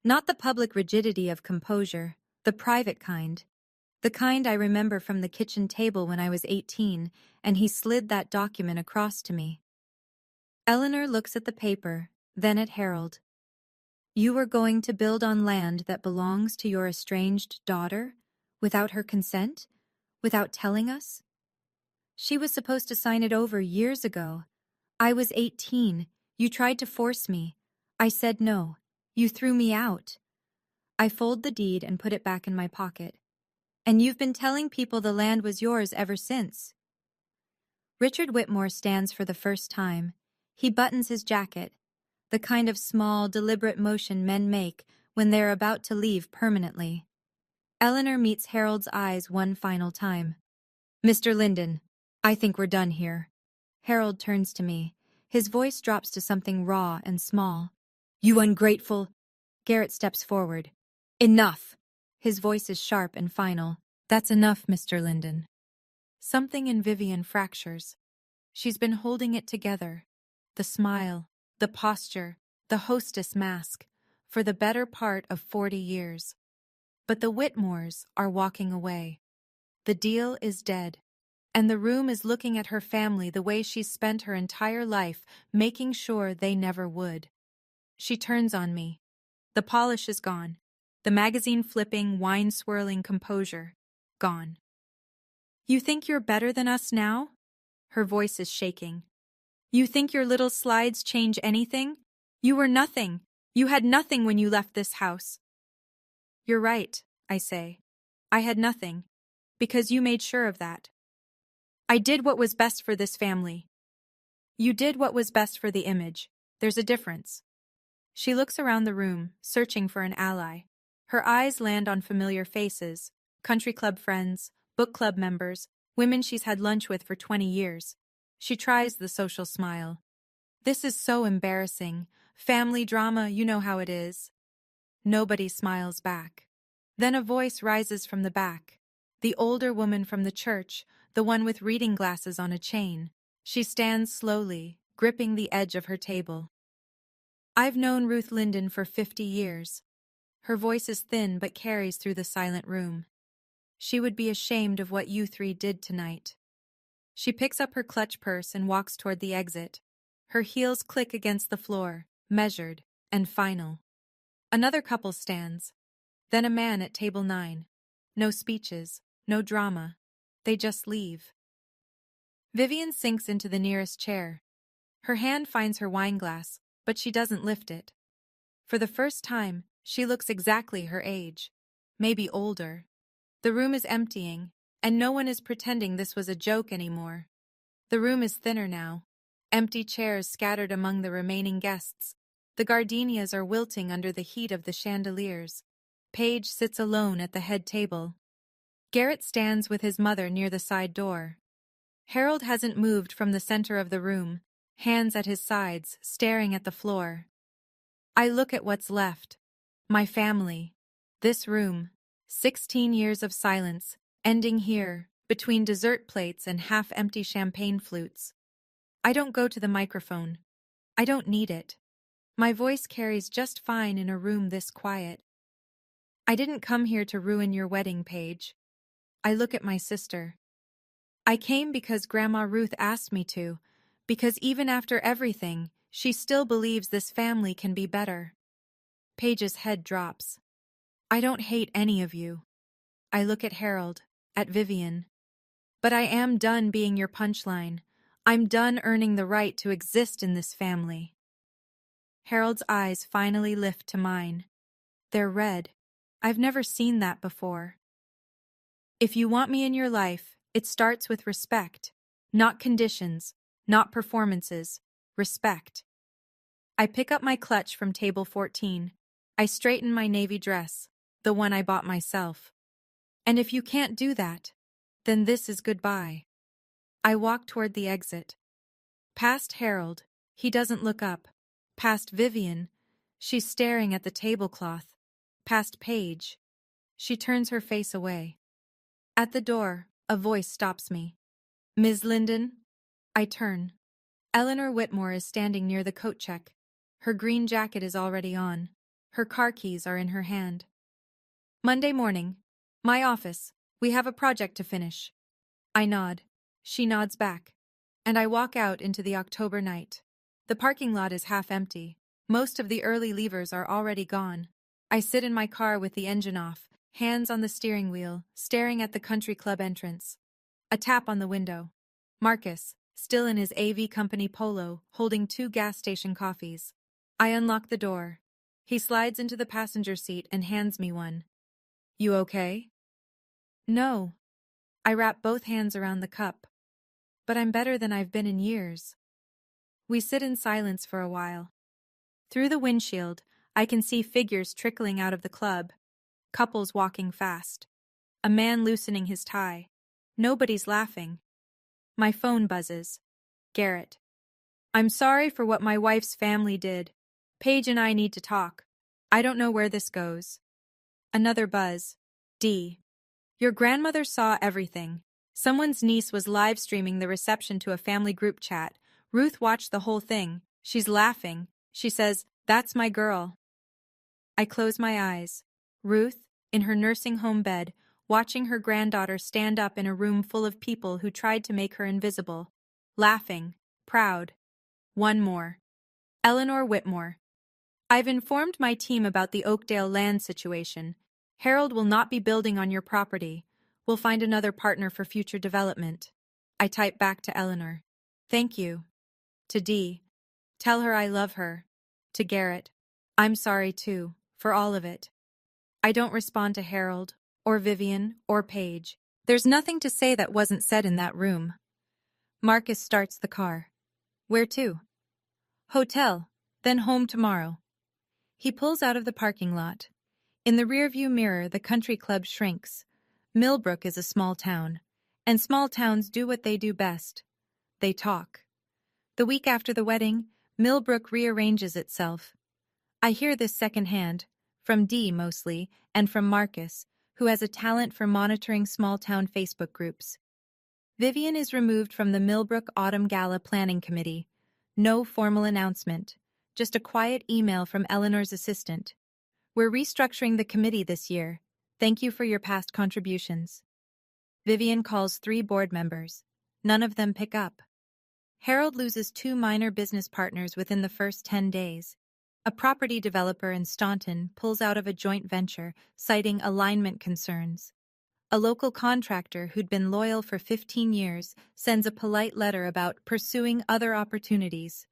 Not the public rigidity of composure, the private kind. The kind I remember from the kitchen table when I was 18, and he slid that document across to me. Eleanor looks at the paper, then at Harold. You were going to build on land that belongs to your estranged daughter, without her consent, without telling us? She was supposed to sign it over years ago. I was 18. You tried to force me. I said no. You threw me out. I fold the deed and put it back in my pocket. And you've been telling people the land was yours ever since. Richard Whitmore stands for the first time. He buttons his jacket, the kind of small, deliberate motion men make when they're about to leave permanently. Eleanor meets Harold's eyes one final time. Mr. Linden, I think we're done here. Harold turns to me. His voice drops to something raw and small. You ungrateful. Garrett steps forward. Enough. His voice is sharp and final. That's enough, Mr. Linden. Something in Vivian fractures. She's been holding it together. The smile, the posture, the hostess mask, for the better part of 40 years. But the Whitmores are walking away. The deal is dead. And the room is looking at her family the way she's spent her entire life, making sure they never would. She turns on me. The polish is gone. The magazine-flipping, wine-swirling composure. Gone. You think you're better than us now? Her voice is shaking. You think your little slides change anything? You were nothing. You had nothing when you left this house. You're right, I say. I had nothing. Because you made sure of that. I did what was best for this family. You did what was best for the image. There's a difference. She looks around the room, searching for an ally. Her eyes land on familiar faces, country club friends, book club members, women she's had lunch with for 20 years. She tries the social smile. This is so embarrassing. Family drama, you know how it is. Nobody smiles back. Then a voice rises from the back. The older woman from the church, the one with reading glasses on a chain. She stands slowly, gripping the edge of her table. I've known Ruth Linden for 50 years. Her voice is thin but carries through the silent room. She would be ashamed of what you three did tonight. She picks up her clutch purse and walks toward the exit. Her heels click against the floor, measured and final. Another couple stands. Then a man at table 9. No speeches, no drama. They just leave. Vivian sinks into the nearest chair. Her hand finds her wine glass, but she doesn't lift it. For the first time, she looks exactly her age. Maybe older. The room is emptying, and no one is pretending this was a joke anymore. The room is thinner now. Empty chairs scattered among the remaining guests. The gardenias are wilting under the heat of the chandeliers. Paige sits alone at the head table. Garrett stands with his mother near the side door. Harold hasn't moved from the center of the room, hands at his sides, staring at the floor. I look at what's left. My family. This room. 16 years of silence, ending here, between dessert plates and half-empty champagne flutes. I don't go to the microphone. I don't need it. My voice carries just fine in a room this quiet. I didn't come here to ruin your wedding, Paige. I look at my sister. I came because Grandma Ruth asked me to, because even after everything, she still believes this family can be better. Paige's head drops. I don't hate any of you. I look at Harold, at Vivian. But I am done being your punchline. I'm done earning the right to exist in this family. Harold's eyes finally lift to mine. They're red. I've never seen that before. If you want me in your life, it starts with respect. Not conditions, not performances. Respect. I pick up my clutch from table 14. I straighten my navy dress, the one I bought myself. And if you can't do that, then this is goodbye. I walk toward the exit. Past Harold, he doesn't look up. Past Vivian, she's staring at the tablecloth. Past Paige, she turns her face away. At the door, a voice stops me. Ms. Linden? I turn. Eleanor Whitmore is standing near the coat check. Her green jacket is already on. Her car keys are in her hand. Monday morning. My office. We have a project to finish. I nod. She nods back. And I walk out into the October night. The parking lot is half empty. Most of the early leavers are already gone. I sit in my car with the engine off, hands on the steering wheel, staring at the country club entrance. A tap on the window. Marcus, still in his AV company polo, holding 2 gas station coffees. I unlock the door. He slides into the passenger seat and hands me one. You okay? No. I wrap both hands around the cup. But I'm better than I've been in years. We sit in silence for a while. Through the windshield, I can see figures trickling out of the club, couples walking fast. A man loosening his tie. Nobody's laughing. My phone buzzes. Garrett. I'm sorry for what my wife's family did. Paige and I need to talk. I don't know where this goes. Another buzz. D. Your grandmother saw everything. Someone's niece was live streaming the reception to a family group chat. Ruth watched the whole thing. She's laughing. She says, "That's my girl." I close my eyes. Ruth, in her nursing home bed, watching her granddaughter stand up in a room full of people who tried to make her invisible. Laughing. Proud. One more. Eleanor Whitmore. I've informed my team about the Oakdale land situation. Harold will not be building on your property. We'll find another partner for future development. I type back to Eleanor. Thank you. To Dee. Tell her I love her. To Garrett. I'm sorry too, for all of it. I don't respond to Harold, or Vivian, or Paige. There's nothing to say that wasn't said in that room. Marcus starts the car. Where to? Hotel, then home tomorrow. He pulls out of the parking lot. In the rearview mirror, the country club shrinks. Millbrook is a small town, and small towns do what they do best. They talk. The week after the wedding, Millbrook rearranges itself. I hear this secondhand, from Dee mostly, and from Marcus, who has a talent for monitoring small-town Facebook groups. Vivian is removed from the Millbrook Autumn Gala Planning Committee. No formal announcement, just a quiet email from Eleanor's assistant. We're restructuring the committee this year. Thank you for your past contributions. Vivian calls 3 board members. None of them pick up. Harold loses 2 minor business partners within the first 10 days. A property developer in Staunton pulls out of a joint venture, citing alignment concerns. A local contractor who'd been loyal for 15 years sends a polite letter about pursuing other opportunities.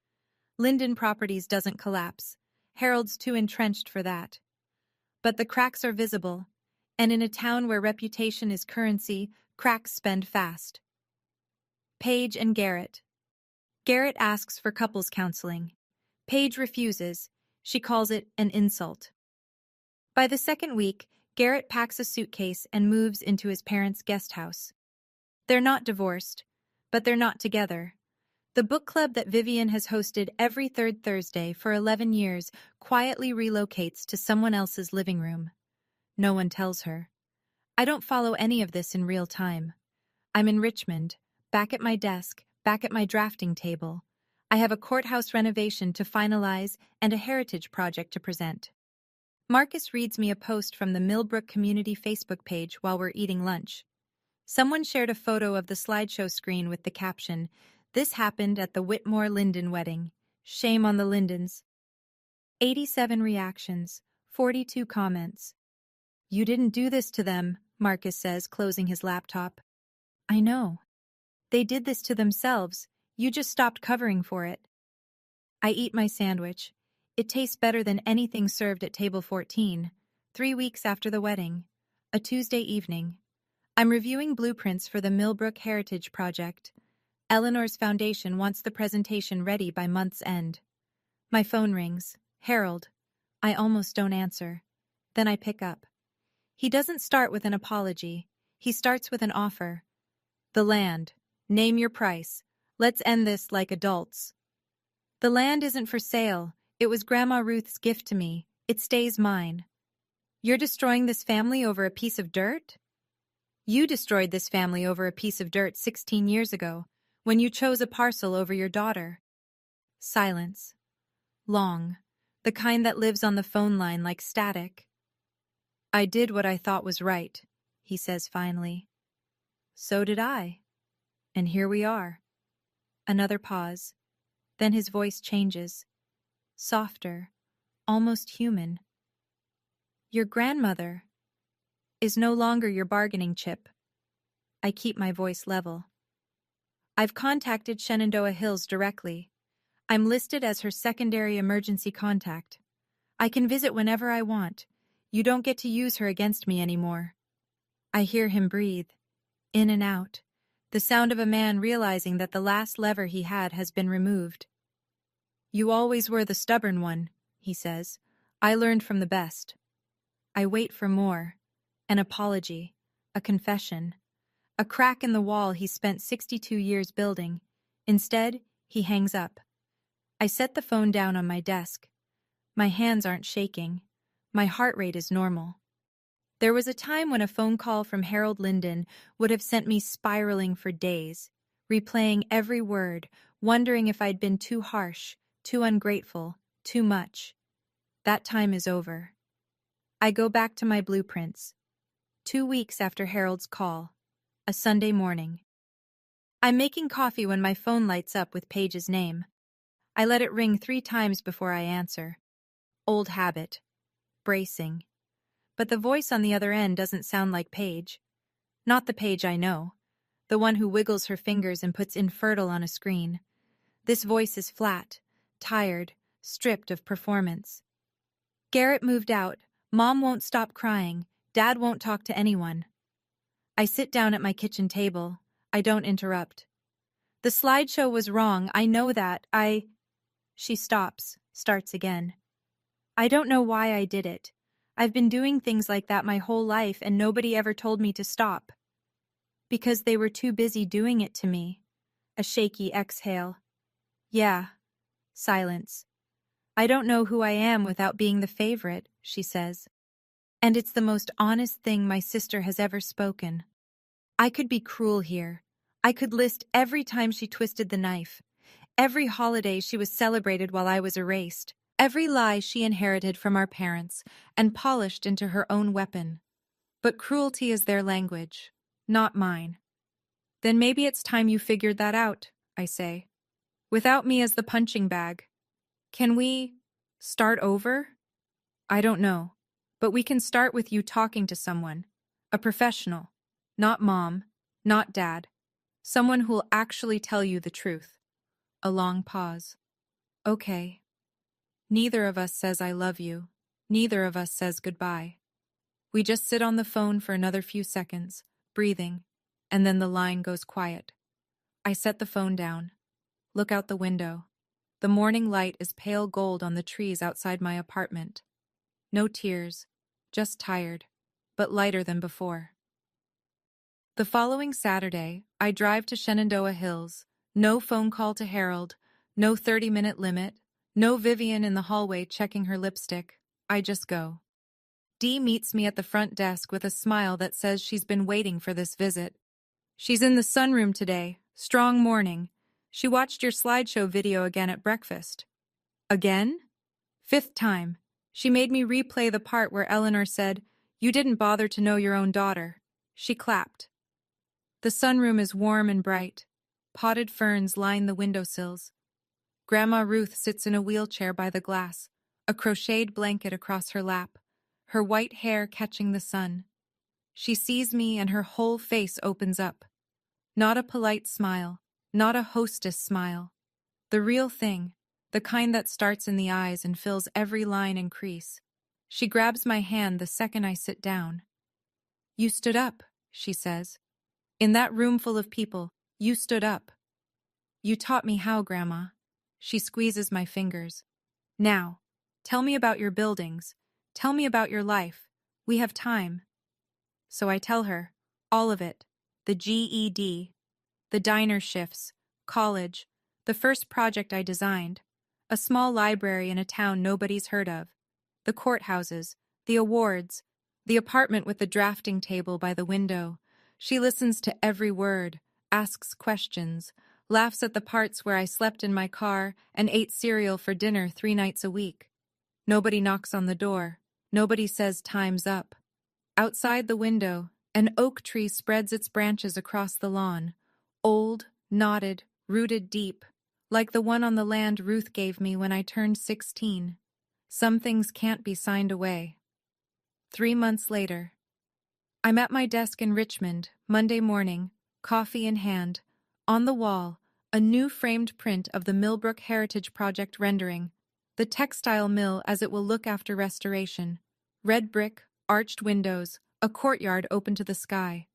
Linden Properties doesn't collapse. Harold's too entrenched for that. But the cracks are visible, and in a town where reputation is currency, cracks spend fast. Paige and Garrett. Garrett asks for couples counseling. Paige refuses. She calls it an insult. By the second week, Garrett packs a suitcase and moves into his parents' guest house. They're not divorced, but they're not together. The book club that Vivian has hosted every third Thursday for 11 years quietly relocates to someone else's living room. No one tells her. I don't follow any of this in real time. I'm in Richmond, back at my desk, back at my drafting table. I have a courthouse renovation to finalize and a heritage project to present. Marcus reads me a post from the Millbrook Community Facebook page while we're eating lunch. Someone shared a photo of the slideshow screen with the caption, "This happened at the Whitmore Linden wedding. Shame on the Lindens." 87 reactions, 42 comments. You didn't do this to them, Marcus says, closing his laptop. I know. They did this to themselves. You just stopped covering for it. I eat my sandwich. It tastes better than anything served at table 14, 3 weeks after the wedding, a Tuesday evening. I'm reviewing blueprints for the Millbrook Heritage Project. Eleanor's foundation wants the presentation ready by month's end. My phone rings. Harold. I almost don't answer. Then I pick up. He doesn't start with an apology. He starts with an offer. The land. Name your price. Let's end this like adults. The land isn't for sale. It was Grandma Ruth's gift to me. It stays mine. You're destroying this family over a piece of dirt? You destroyed this family over a piece of dirt 16 years ago, when you chose a parcel over your daughter. Silence. Long. The kind that lives on the phone line like static. I did what I thought was right, he says finally. So did I. And here we are. Another pause. Then his voice changes. Softer, almost human. Your grandmother is no longer your bargaining chip. I keep my voice level. I've contacted Shenandoah Hills directly. I'm listed as her secondary emergency contact. I can visit whenever I want. You don't get to use her against me anymore. I hear him breathe, in and out, the sound of a man realizing that the last lever he had has been removed. You always were the stubborn one, he says. I learned from the best. I wait for more. An apology. a confession. A crack in the wall he spent 62 years building. Instead, he hangs up. I set the phone down on my desk. My hands aren't shaking. My heart rate is normal. There was a time when a phone call from Harold Linden would have sent me spiraling for days, replaying every word, wondering if I'd been too harsh, too ungrateful, too much. That time is over. I go back to my blueprints. 2 weeks after Harold's call. A Sunday morning. I'm making coffee when my phone lights up with Paige's name. I let it ring 3 times before I answer. Old habit. Bracing. But the voice on the other end doesn't sound like Paige. Not the Paige I know. The one who wiggles her fingers and puts infertile on a screen. This voice is flat, tired, stripped of performance. Garrett moved out. Mom won't stop crying. Dad won't talk to anyone. I sit down at my kitchen table. I don't interrupt. The slideshow was wrong. I know that. She stops, starts again. I don't know why I did it. I've been doing things like that my whole life and nobody ever told me to stop. Because they were too busy doing it to me. A shaky exhale. Yeah. Silence. I don't know who I am without being the favorite, she says. And it's the most honest thing my sister has ever spoken. I could be cruel here. I could list every time she twisted the knife. Every holiday she was celebrated while I was erased. Every lie she inherited from our parents and polished into her own weapon. But cruelty is their language, not mine. Then maybe it's time you figured that out, I say. Without me as the punching bag. Can we start over? I don't know, but we can start with you talking to someone. A professional. Not mom, not dad. Someone who'll actually tell you the truth. A long pause. Okay. Neither of us says I love you. Neither of us says goodbye. We just sit on the phone for another few seconds, breathing, and then the line goes quiet. I set the phone down. Look out the window. The morning light is pale gold on the trees outside my apartment. No tears, just tired, but lighter than before. The following Saturday, I drive to Shenandoah Hills. No phone call to Harold, no 30-minute limit, no Vivian in the hallway checking her lipstick. I just go. Dee meets me at the front desk with a smile that says she's been waiting for this visit. She's in the sunroom today. Strong morning. She watched your slideshow video again at breakfast. Again? 5th time. She made me replay the part where Eleanor said, "You didn't bother to know your own daughter." She clapped. The sunroom is warm and bright. Potted ferns line the windowsills. Grandma Ruth sits in a wheelchair by the glass, a crocheted blanket across her lap, her white hair catching the sun. She sees me and her whole face opens up. Not a polite smile, not a hostess smile. The real thing, the kind that starts in the eyes and fills every line and crease. She grabs my hand the second I sit down. "You stood up," she says. "In that room full of people, you stood up." "You taught me how, Grandma." She squeezes my fingers. "Now, tell me about your buildings. Tell me about your life. We have time." So I tell her, all of it. The GED, the diner shifts, college, the first project I designed, a small library in a town nobody's heard of, the courthouses, the awards, the apartment with the drafting table by the window. She listens to every word, asks questions, laughs at the parts where I slept in my car and ate cereal for dinner 3 nights a week. Nobody knocks on the door. Nobody says time's up. Outside the window, an oak tree spreads its branches across the lawn, old, knotted, rooted deep, like the one on the land Ruth gave me when I turned 16. Some things can't be signed away. 3 months later. I'm at my desk in Richmond, Monday morning, coffee in hand. On the wall, a new framed print of the Millbrook Heritage Project rendering, the textile mill as it will look after restoration. Red brick, arched windows, a courtyard open to the sky.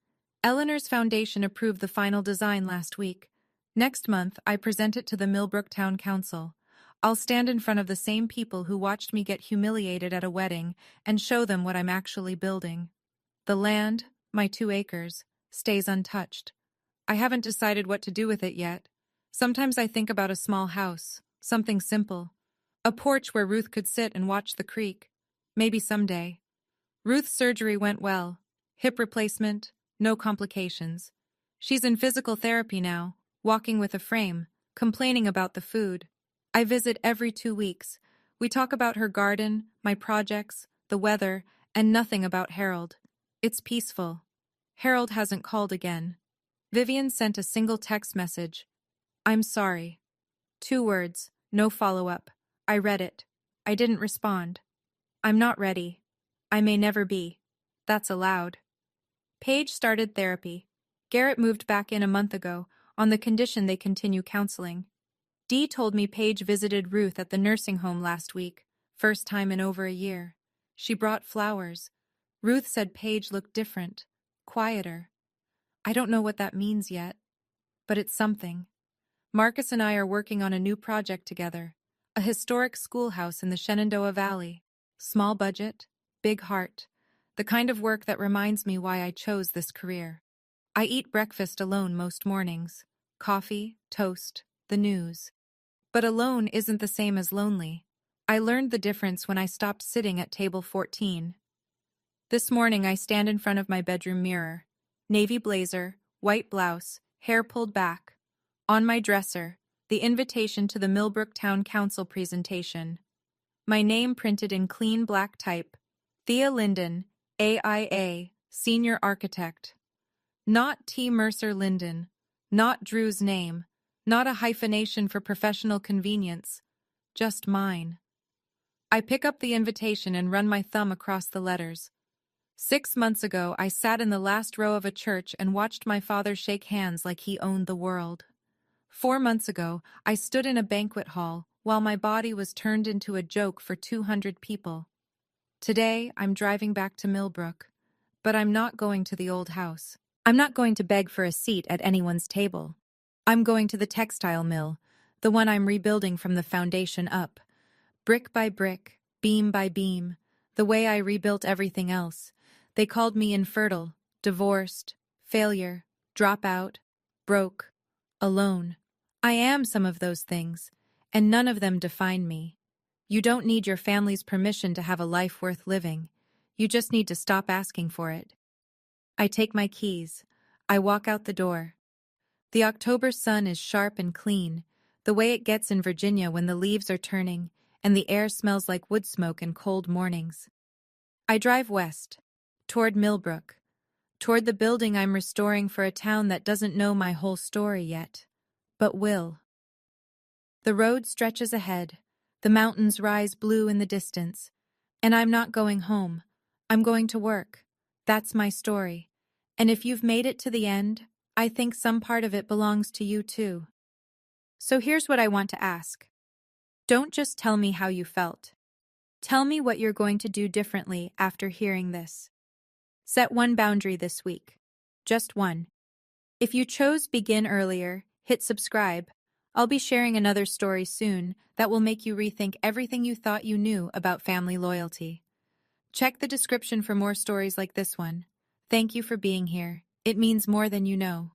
Eleanor's foundation approved the final design last week. Next month, I present it to the Millbrook Town Council. I'll stand in front of the same people who watched me get humiliated at a wedding and show them what I'm actually building. The land, my 2 acres, stays untouched. I haven't decided what to do with it yet. Sometimes I think about a small house, something simple. A porch where Ruth could sit and watch the creek. Maybe someday. Ruth's surgery went well. Hip replacement, no complications. She's in physical therapy now, walking with a frame, complaining about the food. I visit every 2 weeks. We talk about her garden, my projects, the weather, and nothing about Harold. It's peaceful. Harold hasn't called again. Vivian sent a single text message. I'm sorry. 2 words, no follow-up. I read it. I didn't respond. I'm not ready. I may never be. That's allowed. Paige started therapy. Garrett moved back in a month ago, on the condition they continue counseling. Dee told me Paige visited Ruth at the nursing home last week, first time in over a year. She brought flowers. Ruth said Paige looked different, quieter. I don't know what that means yet, but it's something. Marcus and I are working on a new project together, a historic schoolhouse in the Shenandoah Valley. Small budget, big heart, the kind of work that reminds me why I chose this career. I eat breakfast alone most mornings. Coffee, toast, the news. But alone isn't the same as lonely. I learned the difference when I stopped sitting at table 14. This morning I stand in front of my bedroom mirror. Navy blazer, white blouse, hair pulled back. On my dresser, the invitation to the Millbrook Town Council presentation. My name printed in clean black type. Thea Linden, AIA, Senior Architect. Not T. Mercer Linden. Not Drew's name. Not a hyphenation for professional convenience. Just mine. I pick up the invitation and run my thumb across the letters. 6 months ago, I sat in the last row of a church and watched my father shake hands like he owned the world. 4 months ago, I stood in a banquet hall while my body was turned into a joke for 200 people. Today, I'm driving back to Millbrook, but I'm not going to the old house. I'm not going to beg for a seat at anyone's table. I'm going to the textile mill, the one I'm rebuilding from the foundation up. Brick by brick, beam by beam, the way I rebuilt everything else. They called me infertile, divorced, failure, dropout, broke, alone. I am some of those things, and none of them define me. You don't need your family's permission to have a life worth living. You just need to stop asking for it. I take my keys. I walk out the door. The October sun is sharp and clean, the way it gets in Virginia when the leaves are turning and the air smells like wood smoke in cold mornings. I drive west, toward Millbrook, toward the building I'm restoring for a town that doesn't know my whole story yet, but will. The road stretches ahead, the mountains rise blue in the distance, and I'm not going home. I'm going to work. That's my story. And if you've made it to the end, I think some part of it belongs to you too. So here's what I want to ask. Don't just tell me how you felt. Tell me what you're going to do differently after hearing this. Set one boundary this week. Just one. If you chose begin earlier, hit subscribe. I'll be sharing another story soon that will make you rethink everything you thought you knew about family loyalty. Check the description for more stories like this one. Thank you for being here. It means more than you know.